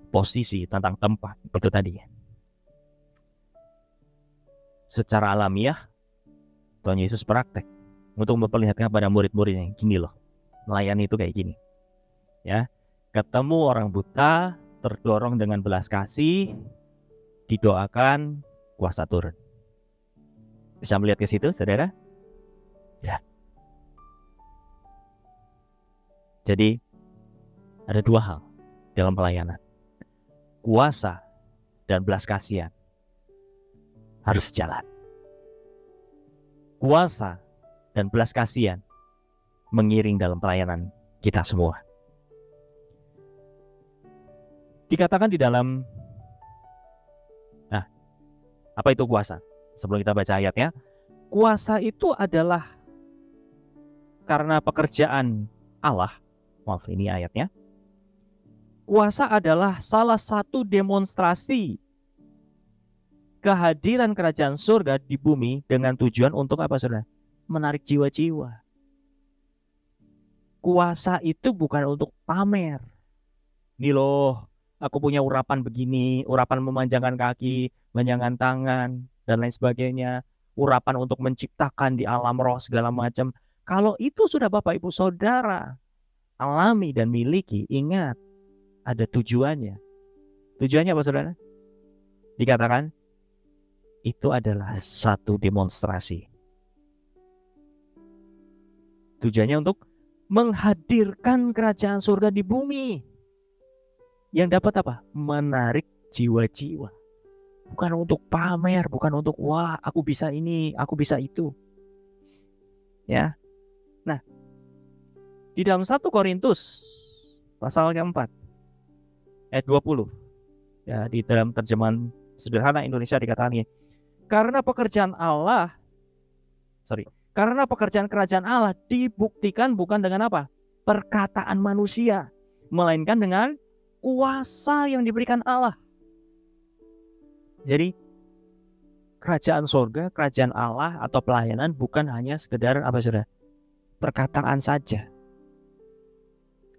posisi, tentang tempat, betul tadi ya. Secara alamiah, Tuhan Yesus praktek untuk memperlihatkan kepada murid-muridnya, gini loh, melayani itu kayak gini. Ya, ketemu orang buta, terdorong dengan belas kasih, didoakan, kuasa turun. Bisa melihat ke situ, saudara? Ya. Jadi, ada 2 hal dalam pelayanan. Kuasa dan belas kasihan harus jalan. Kuasa dan belas kasihan mengiring dalam pelayanan kita semua. Dikatakan di dalam, apa itu kuasa? Sebelum kita baca ayatnya, kuasa itu adalah karena pekerjaan Allah. Maaf, ini ayatnya. Kuasa adalah salah satu demonstrasi kehadiran kerajaan surga di bumi dengan tujuan untuk apa, saudara? Menarik jiwa-jiwa. Kuasa itu bukan untuk pamer. Nih loh, aku punya urapan begini, urapan memanjangkan kaki, memanjangkan tangan, dan lain sebagainya. Urapan untuk menciptakan di alam roh segala macam. Kalau itu sudah Bapak Ibu Saudara alami dan miliki, ingat, ada tujuannya. Tujuannya apa, saudara? Dikatakan, itu adalah satu demonstrasi. Tujuannya untuk menghadirkan kerajaan surga di bumi. Yang dapat apa? Menarik jiwa-jiwa. Bukan untuk pamer, bukan untuk wah aku bisa ini, aku bisa itu. Ya. Nah, di dalam 1 Korintus pasal yang 4 ayat 20. Ya, di dalam terjemahan sederhana Indonesia dikatakan ini. Karena pekerjaan kerajaan Allah dibuktikan bukan dengan apa? Perkataan manusia, melainkan dengan kuasa yang diberikan Allah. Jadi kerajaan surga, kerajaan Allah atau pelayanan bukan hanya sekedar apa, saudara? Perkataan saja.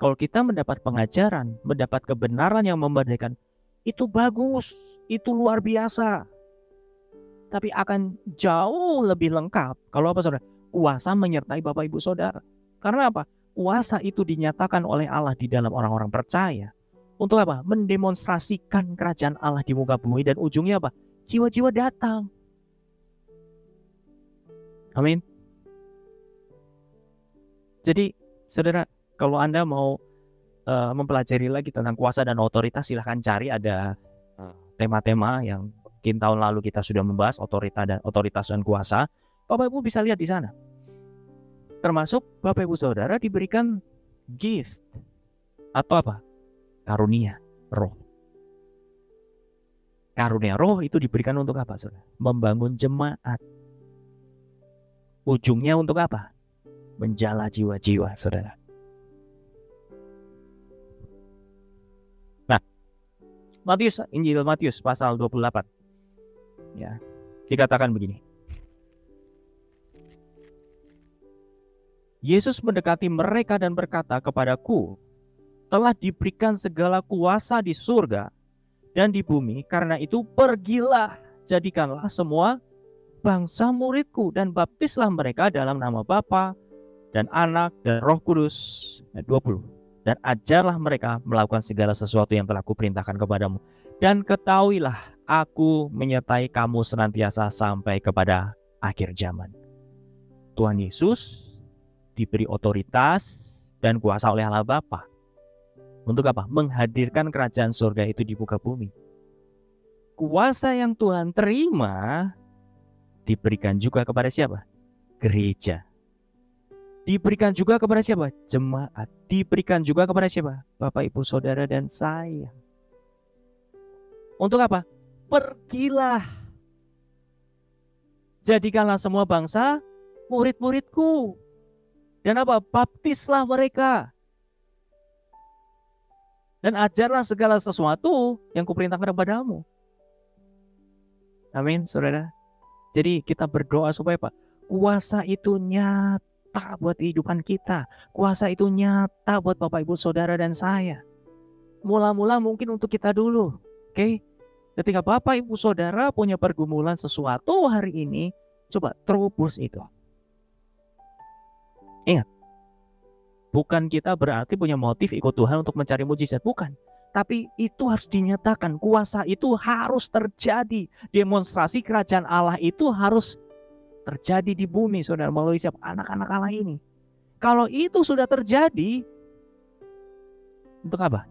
Kalau kita mendapat pengajaran, mendapat kebenaran yang memerdekakan, itu bagus, itu luar biasa. Tapi akan jauh lebih lengkap kalau apa, saudara? Kuasa menyertai Bapak Ibu Saudara. Karena apa? Kuasa itu dinyatakan oleh Allah di dalam orang-orang percaya. Untuk apa? Mendemonstrasikan kerajaan Allah di muka bumi, dan ujungnya apa? Jiwa-jiwa datang. Amin. Jadi, saudara, Kalau Anda mau mempelajari lagi tentang kuasa dan otoritas, silahkan cari, ada tema-tema yang mungkin tahun lalu kita sudah membahas, otoritas dan kuasa. Bapak Ibu bisa lihat di sana. Termasuk Bapak Ibu Saudara diberikan gift atau apa? Karunia roh. Karunia roh itu diberikan untuk apa, Saudara? Membangun jemaat. Ujungnya untuk apa? Menjala jiwa-jiwa, Saudara. Nah, Injil Matius pasal 28. Ya, dikatakan begini. Yesus mendekati mereka dan berkata, "Kepadaku telah diberikan segala kuasa di surga dan di bumi. Karena itu pergilah, jadikanlah semua bangsa muridku dan baptislah mereka dalam nama Bapa dan Anak dan Roh Kudus." Ayat 20. Dan ajarlah mereka melakukan segala sesuatu yang telah kuperintahkan kepadamu. Dan ketahuilah, aku menyertai kamu senantiasa sampai kepada akhir zaman. Tuhan Yesus diberi otoritas dan kuasa oleh Allah Bapa. Untuk apa? Menghadirkan kerajaan surga itu di muka bumi. Kuasa yang Tuhan terima diberikan juga kepada siapa? Gereja. Diberikan juga kepada siapa? Jemaat. Diberikan juga kepada siapa? Bapak, Ibu, Saudara, dan saya. Untuk apa? Pergilah. Jadikanlah semua bangsa murid-muridku. Dan apa? Baptislah mereka. Dan ajarlah segala sesuatu yang kuperintahkan kepadamu. Amin, saudara. Jadi kita berdoa supaya apa? Kuasa itu nyata buat kehidupan kita. Kuasa itu nyata buat Bapak, Ibu, Saudara, dan saya. Mula-mula mungkin untuk kita dulu. Oke? Ketika Bapak, Ibu, Saudara punya pergumulan sesuatu hari ini, coba terubus itu. Ingat. Bukan kita berarti punya motif ikut Tuhan untuk mencari mujizat, bukan. Tapi itu harus dinyatakan, kuasa itu harus terjadi. Demonstrasi kerajaan Allah itu harus terjadi di bumi, saudara, melalui siapa? Anak-anak Allah ini. Kalau itu sudah terjadi, untuk apa?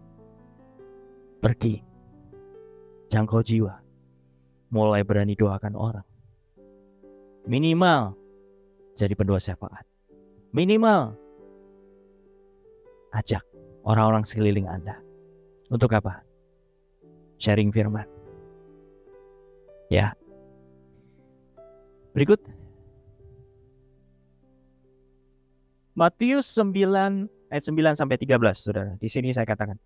Pergi, jangkau jiwa, mulai berani doakan orang. Minimal jadi pendoa syafaat. Minimal ajak orang-orang sekeliling Anda. Untuk apa? Sharing firman. Ya. Berikut. Matius 9 ayat 9 sampai 13, Saudara. Di sini saya katakan.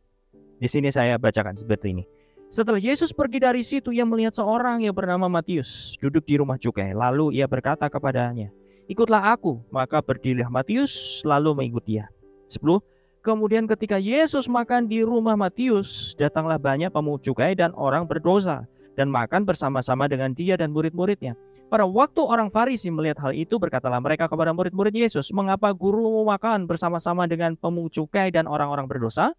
Di sini saya bacakan seperti ini. Setelah Yesus pergi dari situ, ia melihat seorang yang bernama Matius duduk di rumah cukai. Lalu ia berkata kepadanya, "Ikutlah aku." Maka berdirilah Matius lalu mengikut dia. 10. Kemudian ketika Yesus makan di rumah Matius, datanglah banyak pemungut cukai dan orang berdosa dan makan bersama-sama dengan dia dan murid-muridnya. Pada waktu orang Farisi melihat hal itu, berkatalah mereka kepada murid-murid Yesus, "Mengapa gurumu makan bersama-sama dengan pemungut cukai dan orang-orang berdosa?"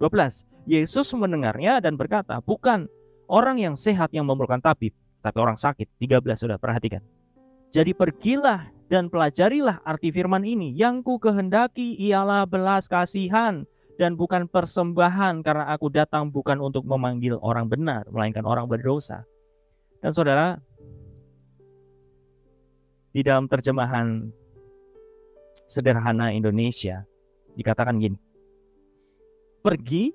12. Yesus mendengarnya dan berkata, "Bukan orang yang sehat yang memerlukan tabib, tapi orang sakit." 13. Sudah perhatikan. Jadi pergilah dan pelajarilah arti firman ini. Yang ku kehendaki ialah belas kasihan dan bukan persembahan, karena aku datang bukan untuk memanggil orang benar, melainkan orang berdosa. Dan saudara, di dalam terjemahan sederhana Indonesia dikatakan gini, pergi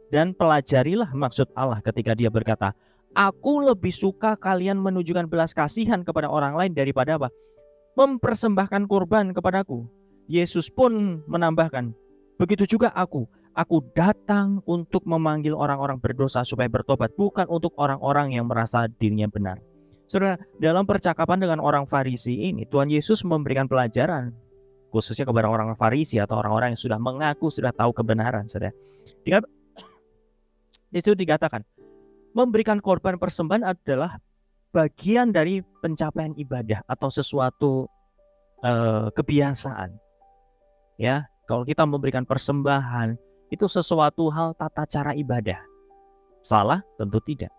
dan pelajarilah maksud Allah ketika dia berkata, "Aku lebih suka kalian menunjukkan belas kasihan kepada orang lain daripada apa? Mempersembahkan korban kepadaku." Yesus pun menambahkan, "Begitu juga aku datang untuk memanggil orang-orang berdosa supaya bertobat, bukan untuk orang-orang yang merasa dirinya benar." Saudara, dalam percakapan dengan orang Farisi ini, Tuhan Yesus memberikan pelajaran khususnya kepada orang Farisi atau orang-orang yang sudah mengaku sudah tahu kebenaran. Saudara, Yesus dikatakan, memberikan korban persembahan adalah bagian dari pencapaian ibadah atau sesuatu kebiasaan. Ya, kalau kita memberikan persembahan itu sesuatu hal tata cara ibadah. Salah? Tentu tidak.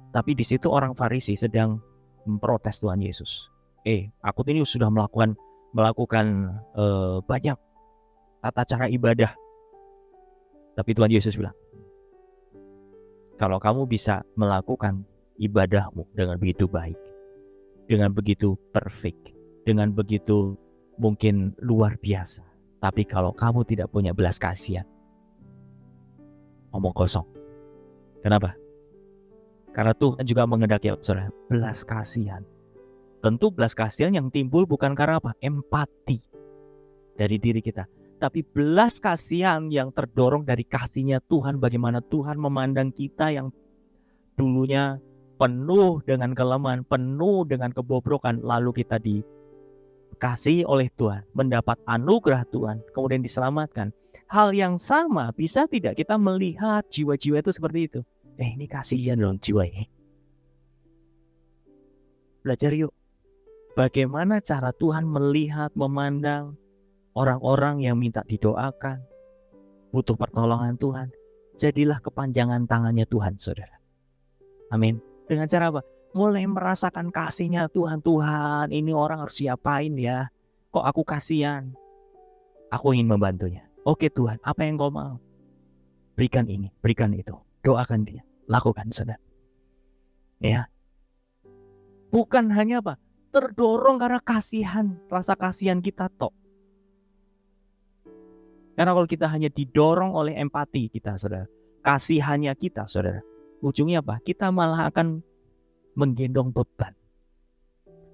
Tapi di situ orang Farisi sedang memprotes Tuhan Yesus. Aku ini sudah melakukan banyak tata cara ibadah. Tapi Tuhan Yesus bilang, kalau kamu bisa melakukan ibadahmu dengan begitu baik, dengan begitu perfect, dengan begitu mungkin luar biasa, tapi kalau kamu tidak punya belas kasihan, omong kosong. Kenapa? Karena Tuhan juga menghendaki saudara belas kasihan. Tentu belas kasihan yang timbul bukan karena apa? Empati dari diri kita, tapi belas kasihan yang terdorong dari kasihnya Tuhan. Bagaimana Tuhan memandang kita yang dulunya penuh dengan kelemahan, penuh dengan kebobrokan, lalu kita dikasihi oleh Tuhan, mendapat anugerah Tuhan, kemudian diselamatkan. Hal yang sama bisa tidak kita melihat jiwa-jiwa itu seperti itu? Ini kasihan loh jiwa ini. Belajar yuk, bagaimana cara Tuhan melihat, memandang orang-orang yang minta didoakan, butuh pertolongan Tuhan. Jadilah kepanjangan tangannya Tuhan, saudara. Amin. Dengan cara apa? Mulai merasakan kasihnya Tuhan. Tuhan, ini orang harus diapain ya? Kok aku kasihan? Aku ingin membantunya. Oke Tuhan, apa yang kau mau? Berikan ini, berikan itu. Doakan dia, lakukan, saudara. Ya. Bukan hanya apa? Terdorong karena kasihan, rasa kasihan kita tok. Karena kalau kita hanya didorong oleh empati kita, saudara, kasihannya kita, saudara, ujungnya apa? Kita malah akan menggendong beban.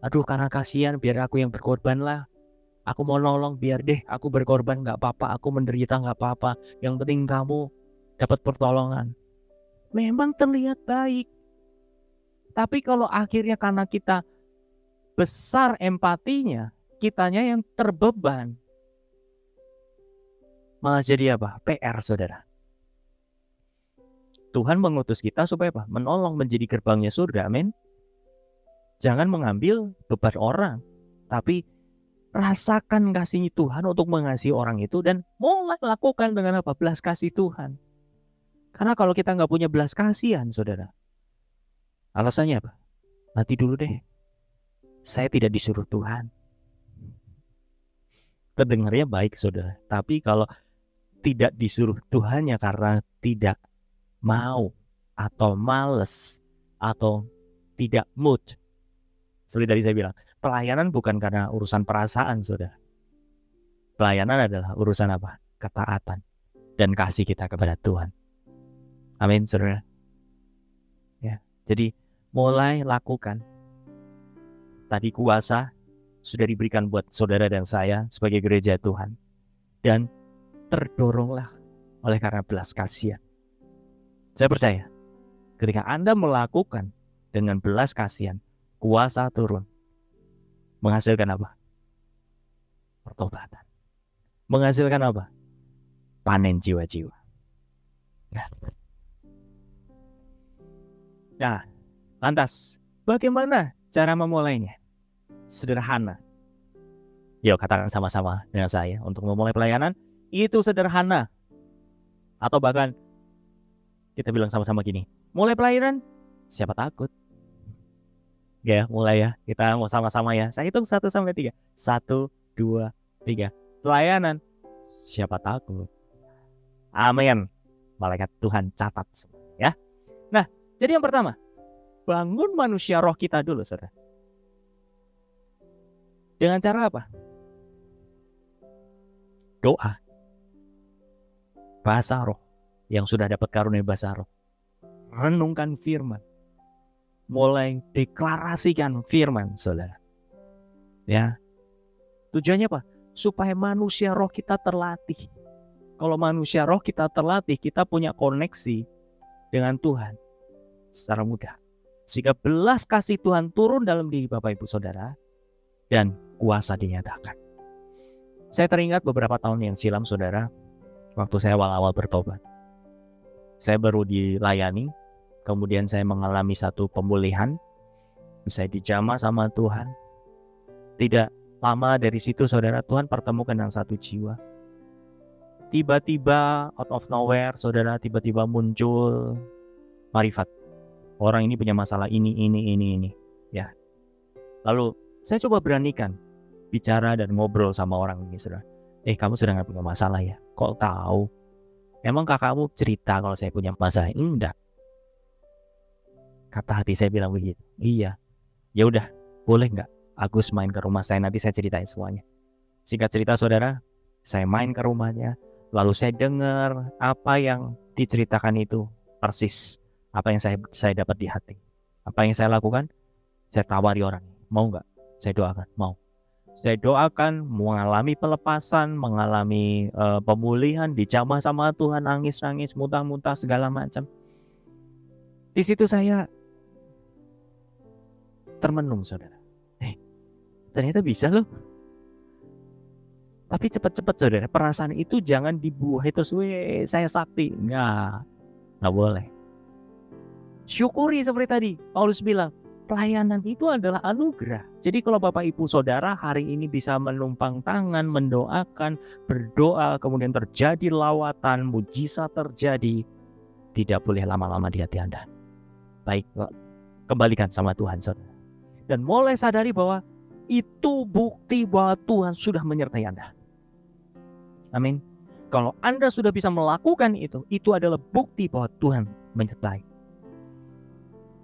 Aduh, karena kasihan, biar aku yang berkorban lah. Aku mau nolong, biar deh aku berkorban, gak apa-apa. Aku menderita, gak apa-apa. Yang penting kamu dapat pertolongan. Memang terlihat baik. Tapi kalau akhirnya karena kita besar empatinya, kitanya yang terbeban, malah jadi apa? PR, saudara. Tuhan mengutus kita supaya apa? Menolong, menjadi gerbangnya surga, amin. Jangan mengambil beban orang, tapi rasakan kasih Tuhan untuk mengasihi orang itu dan mulai lakukan dengan apa? Belas kasih Tuhan. Karena kalau kita nggak punya belas kasihan, saudara, alasannya apa? Nanti dulu deh, saya tidak disuruh Tuhan. Terdengarnya baik, saudara, tapi kalau tidak disuruh Tuhannya karena tidak mau atau males atau tidak mood. Seperti tadi saya bilang, pelayanan bukan karena urusan perasaan, saudara. Pelayanan adalah urusan apa? Ketaatan dan kasih kita kepada Tuhan. Amin, saudara. Ya, jadi mulai lakukan. Tadi kuasa sudah diberikan buat saudara dan saya sebagai gereja Tuhan. Dan terdoronglah oleh karena belas kasihan. Saya percaya ketika Anda melakukan dengan belas kasihan, kuasa turun. Menghasilkan apa? Pertobatan. Menghasilkan apa? Panen jiwa-jiwa. Nah, lantas bagaimana cara memulainya? Sederhana. Yuk katakan sama-sama dengan saya, untuk memulai pelayanan itu sederhana. Atau bahkan kita bilang sama-sama gini, mulai pelayanan, siapa takut? Ya, mulai ya. Kita mau sama-sama ya. Saya hitung 1 sampai 3. 1, 2, 3. Pelayanan, siapa takut? Amin. Malaikat Tuhan catat semua ya. Nah, jadi yang pertama, bangun manusia roh kita dulu, saudara. Dengan cara apa? Doa. Bahasa roh. Yang sudah dapat karunia bahasa roh. Renungkan firman. Mulai deklarasikan firman, saudara. Ya. Tujuannya apa? Supaya manusia roh kita terlatih. Kalau manusia roh kita terlatih, kita punya koneksi dengan Tuhan secara mudah. Sehingga belas kasih Tuhan turun dalam diri Bapak Ibu Saudara dan kuasa dinyatakan. Saya teringat beberapa tahun yang silam, saudara, waktu saya awal-awal bertobat. Saya baru dilayani, kemudian saya mengalami satu pemulihan. Saya dijamah sama Tuhan. Tidak lama dari situ, saudara, Tuhan pertemukan dengan satu jiwa. Tiba-tiba out of nowhere, saudara, tiba-tiba muncul marifat. Orang ini punya masalah ini. Ya. Lalu saya coba beranikan bicara dan ngobrol sama orang ini, saudara. Kamu sedang nggak punya masalah ya? Kok tahu? Emang kakakmu cerita kalau saya punya masalah? Enggak. Kata hati saya bilang begitu. Iya. Ya udah, boleh nggak Agus main ke rumah saya, nanti saya ceritain semuanya. Singkat cerita saudara, saya main ke rumahnya, lalu saya dengar apa yang diceritakan itu persis apa yang saya dapat di hati. Apa yang saya lakukan? Saya tawari orang, mau nggak? Saya doakan, mau. Saya doakan mengalami pelepasan, mengalami pemulihan, dijamah sama Tuhan, nangis-nangis, muntah-muntah segala macam. Di situ saya termenung saudara. Ternyata bisa loh. Tapi cepat-cepat saudara, perasaan itu jangan dibuai terus, saya sakti. Nggak boleh. Syukuri seperti tadi, Paulus bilang, pelayanan itu adalah anugerah. Jadi kalau Bapak Ibu Saudara hari ini bisa menumpang tangan, mendoakan, berdoa, kemudian terjadi lawatan, mujizat terjadi, tidak boleh lama-lama di hati Anda. Baik, kembalikan sama Tuhan saudara. Dan mulai sadari bahwa itu bukti bahwa Tuhan sudah menyertai Anda. Amin. Kalau Anda sudah bisa melakukan itu adalah bukti bahwa Tuhan menyertai.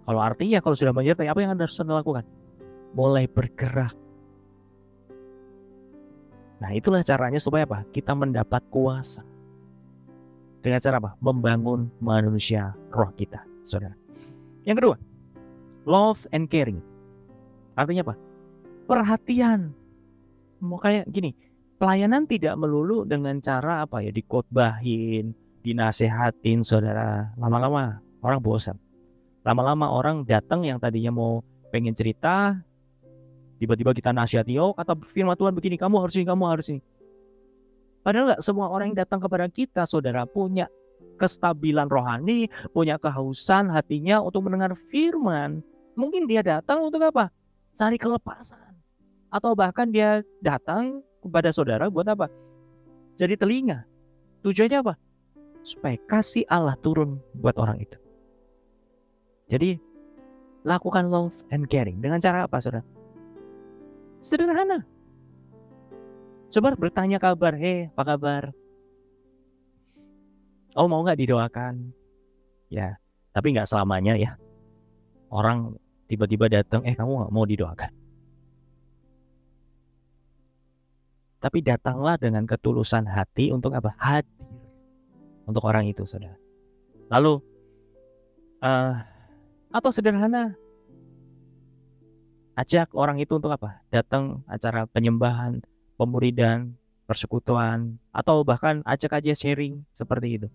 Kalau artinya kalau sudah menyertai, apa yang Anda harus lakukan? Mulai bergerak. Nah, itulah caranya supaya apa? Kita mendapat kuasa. Dengan cara apa? Membangun manusia roh kita, saudara. Yang kedua, love and caring. Artinya apa? Perhatian. Mau kayak gini, pelayanan tidak melulu dengan cara apa ya, dikotbahin, dinasehatin, saudara. Lama-lama orang bosan. Lama-lama orang datang yang tadinya mau pengen cerita, tiba-tiba kita nasihati, kata firman Tuhan begini, kamu harus ini. Padahal nggak semua orang yang datang kepada kita, saudara, punya kestabilan rohani, punya kehausan hatinya untuk mendengar firman. Mungkin dia datang untuk apa? Cari kelepasan. Atau bahkan dia datang kepada saudara buat apa? Jadi telinga. Tujuannya apa? Supaya kasih Allah turun buat orang itu. Jadi lakukan love and caring. Dengan cara apa, saudara? Sederhana. Coba bertanya kabar, apa kabar? Oh, mau nggak didoakan? Ya, tapi nggak selamanya ya. Orang tiba-tiba datang, kamu nggak mau didoakan? Tapi datanglah dengan ketulusan hati untuk apa? Hadir untuk orang itu, saudara. Lalu, atau sederhana, ajak orang itu untuk apa? Datang acara penyembahan, pemuridan, persekutuan, atau bahkan ajak aja sharing seperti itu.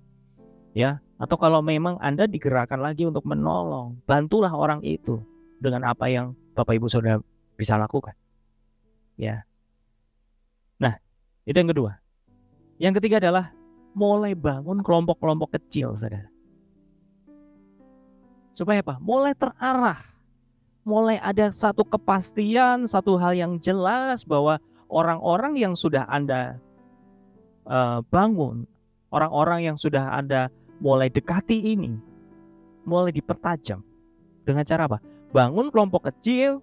Ya, atau kalau memang Anda digerakkan lagi untuk menolong, bantulah orang itu dengan apa yang Bapak Ibu Saudara bisa lakukan. Ya. Nah, itu yang kedua. Yang ketiga adalah mulai bangun kelompok-kelompok kecil, saudara. Supaya apa? Mulai terarah. Mulai ada satu kepastian, satu hal yang jelas bahwa orang-orang yang sudah Anda bangun, orang-orang yang sudah Anda mulai dekati ini, mulai dipertajam. Dengan cara apa? Bangun kelompok kecil,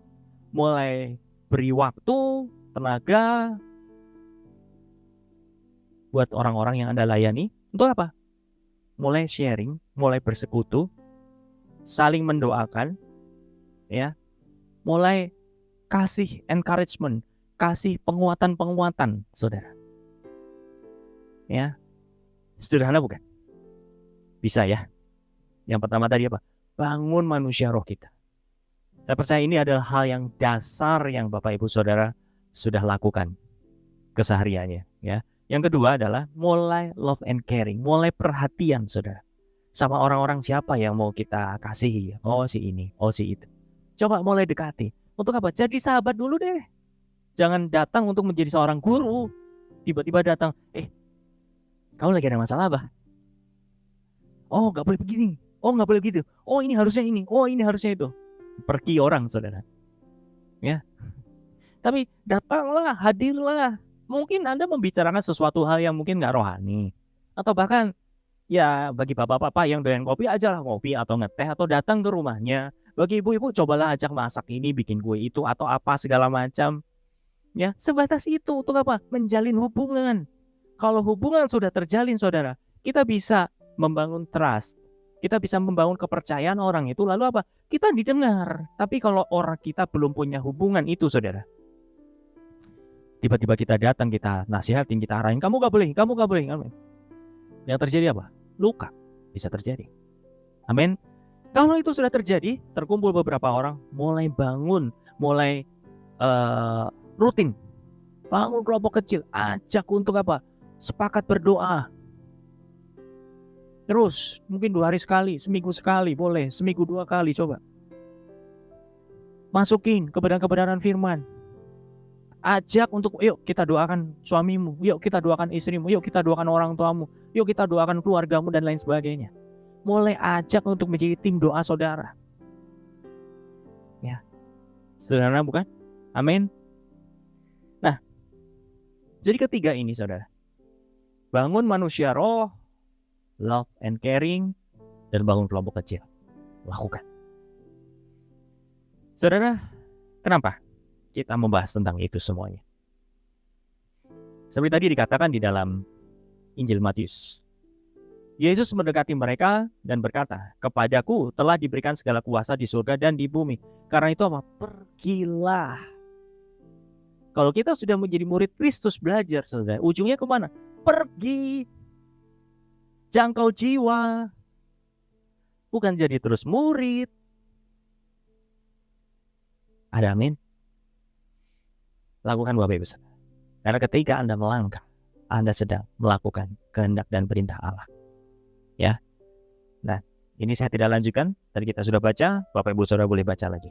mulai beri waktu, tenaga, buat orang-orang yang Anda layani. Untuk apa? Mulai sharing, mulai bersekutu, saling mendoakan, ya, mulai kasih encouragement, kasih penguatan-penguatan, saudara. Ya, sederhana bukan? Bisa ya. Yang pertama tadi apa? Bangun manusia roh kita. Saya percaya ini adalah hal yang dasar yang Bapak Ibu Saudara sudah lakukan kesehariannya, ya. Yang kedua adalah mulai love and caring, mulai perhatian, saudara. Sama orang-orang siapa yang mau kita kasihi. Oh, si ini, oh si itu. Coba mulai dekati. Untuk apa? Jadi sahabat dulu deh. Jangan datang untuk menjadi seorang guru. Tiba-tiba datang, kamu lagi ada masalah apa? Oh, gak boleh begini. Oh, gak boleh begitu. Oh, ini harusnya ini. Oh, ini harusnya itu. Pergi orang, saudara. Ya. Tapi datanglah, hadirlah. Mungkin Anda membicarakan sesuatu hal yang mungkin gak rohani. Atau bahkan, ya bagi bapak-bapak yang doyan kopi, ajalah kopi atau ngeteh atau datang ke rumahnya. Bagi ibu-ibu, cobalah ajak masak ini, bikin kue itu, atau apa segala macam. Ya, sebatas itu. Untuk apa? Menjalin hubungan. Kalau hubungan sudah terjalin, saudara, kita bisa membangun trust. Kita bisa membangun kepercayaan orang itu. Lalu apa? Kita didengar. Tapi kalau orang kita belum punya hubungan itu, saudara, tiba-tiba kita datang, kita nasihatin, kita arahin, kamu gak boleh, kamu gak boleh. Yang terjadi apa? Luka bisa terjadi. Amin. Kalau itu sudah terjadi, terkumpul beberapa orang, mulai bangun, mulai rutin, bangun kelompok kecil, ajak untuk apa? Sepakat berdoa. Terus, mungkin 2 hari sekali, seminggu sekali, boleh, seminggu 2 kali, coba. Masukin kebenaran-kebenaran firman. Ajak untuk, yuk kita doakan suamimu, yuk kita doakan istrimu, yuk kita doakan orang tuamu, yuk kita doakan keluargamu, dan lain sebagainya. Mulai ajak untuk menjadi tim doa saudara. Ya, sederhana bukan? Amin. Nah, jadi ketiga ini saudara, bangun manusia roh, love and caring, dan bangun kelompok kecil. Lakukan. Saudara, kenapa kita membahas tentang itu semuanya? Seperti tadi dikatakan di dalam Injil Matius, Yesus mendekati mereka dan berkata, kepadaku telah diberikan segala kuasa di surga dan di bumi. Karena itu apa? Pergilah. Kalau kita sudah menjadi murid Kristus, belajar saudara, ujungnya kemana? Pergi. Jangkau jiwa. Bukan jadi terus murid. Ada amin? Lakukan Bapak Ibu saudara. Karena ketika Anda melangkah, Anda sedang melakukan kehendak dan perintah Allah. Ya. Nah, ini saya tidak lanjutkan. Tadi kita sudah baca, Bapak Ibu Saudara boleh baca lagi.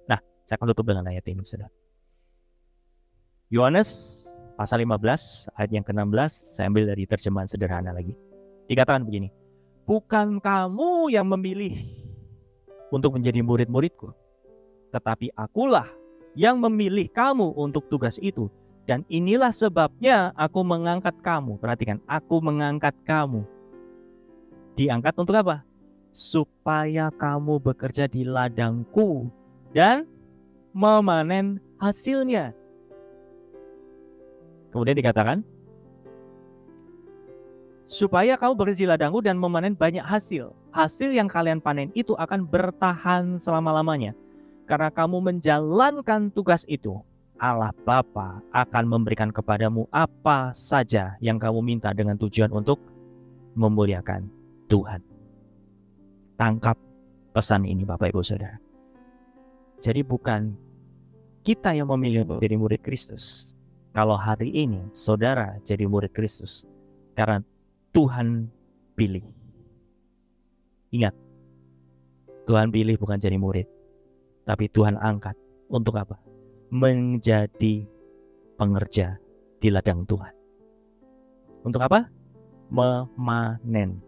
Nah, saya akan tutup dengan ayat ini, Saudara. Yohanes pasal 15 ayat yang ke-16, saya ambil dari terjemahan sederhana lagi. Dikatakan begini, bukan kamu yang memilih untuk menjadi murid-muridku, tetapi akulah yang memilih kamu untuk tugas itu. Dan inilah sebabnya aku mengangkat kamu. Perhatikan, aku mengangkat kamu. Diangkat untuk apa? Supaya kamu bekerja di ladangku dan memanen hasilnya. Kemudian dikatakan, supaya kamu bekerja di ladangku dan memanen banyak hasil. Hasil yang kalian panen itu akan bertahan selama-lamanya. Karena kamu menjalankan tugas itu, Allah Bapa akan memberikan kepadamu apa saja yang kamu minta dengan tujuan untuk memuliakan Tuhan. Tangkap pesan ini Bapak Ibu Saudara. Jadi bukan kita yang memilih menjadi murid Kristus. Kalau hari ini saudara jadi murid Kristus, karena Tuhan pilih. Ingat, Tuhan pilih bukan jadi murid, tapi Tuhan angkat untuk apa? Menjadi pengerja di ladang Tuhan. Untuk apa? Memanen.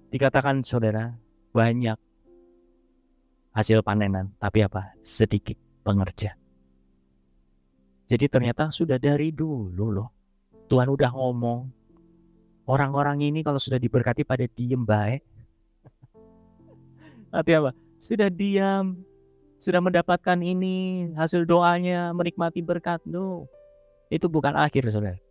Dikatakan saudara, banyak hasil panenan, tapi apa? Sedikit pengerja. Jadi ternyata sudah dari dulu loh, Tuhan udah ngomong, orang-orang ini kalau sudah diberkati pada diem baik. Artinya apa? Sudah diam, sudah mendapatkan ini, hasil doanya, menikmati berkat. No, itu bukan akhir saudara.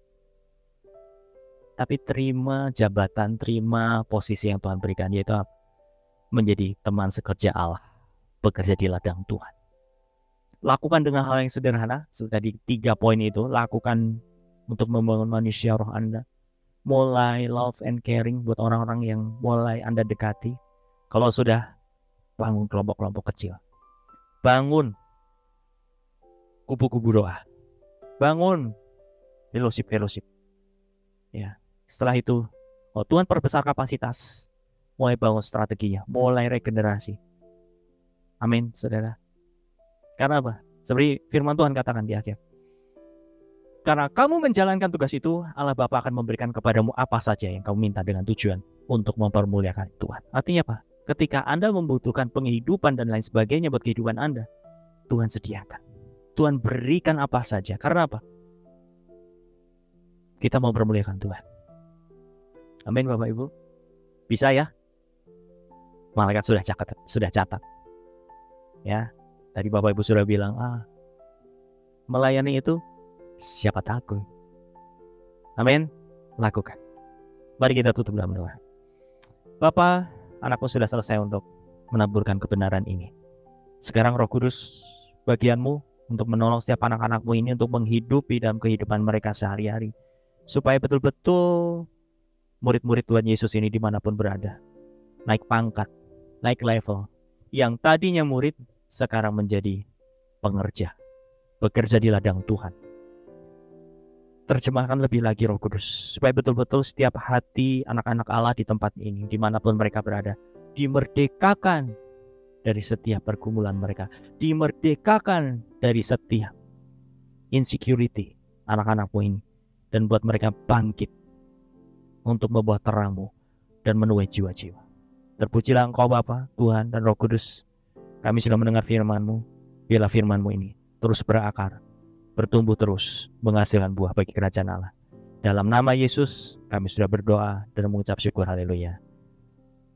Tapi terima jabatan, terima posisi yang Tuhan berikan, yaitu apa? Menjadi teman sekerja Allah, bekerja di ladang Tuhan. Lakukan dengan hal yang sederhana, seperti 3 poin itu. Lakukan untuk membangun manusia roh Anda. Mulai love and caring buat orang-orang yang mulai Anda dekati. Kalau sudah, bangun kelompok-kelompok kecil. Bangun kubu-kubu doa. Bangun fellowship. Ya. Setelah itu, Tuhan perbesar kapasitas. Mulai bangun strateginya, mulai regenerasi. Amin, saudara. Karena apa? Seperti firman Tuhan katakan di akhir. Karena kamu menjalankan tugas itu, Allah Bapa akan memberikan kepadamu apa saja yang kamu minta dengan tujuan untuk mempermuliakan Tuhan. Artinya apa? Ketika Anda membutuhkan penghidupan dan lain sebagainya buat kehidupan Anda, Tuhan sediakan. Tuhan berikan apa saja. Karena apa? Kita mau mempermuliakan Tuhan. Amin Bapak Ibu. Bisa ya? Malaikat sudah catat. Ya. Tadi Bapak Ibu sudah bilang, melayani itu siapa takut. Amin. Lakukan. Mari kita tutup dalam doa. Bapa, anakmu sudah selesai untuk menaburkan kebenaran ini. Sekarang Roh Kudus, bagianmu untuk menolong setiap anak-anakmu ini untuk menghidupi dalam kehidupan mereka sehari-hari. Supaya betul-betul murid-murid Tuhan Yesus ini dimanapun berada, naik pangkat, naik level. Yang tadinya murid, sekarang menjadi pengerja, bekerja di ladang Tuhan. Terjemahkan lebih lagi Roh Kudus, supaya betul-betul setiap hati anak-anak Allah di tempat ini, dimanapun mereka berada, dimerdekakan dari setiap pergumulan mereka, dimerdekakan dari setiap insecurity anak-anakmu ini, dan buat mereka bangkit untuk membawa terang-Mu dan menuai jiwa-jiwa. Terpujilah Engkau Bapa, Tuhan dan Roh Kudus. Kami sudah mendengar firman-Mu. Biarlah firman-Mu ini terus berakar, bertumbuh terus, menghasilkan buah bagi kerajaan Allah. Dalam nama Yesus kami sudah berdoa dan mengucap syukur. Haleluya.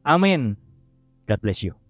Amin. God bless you.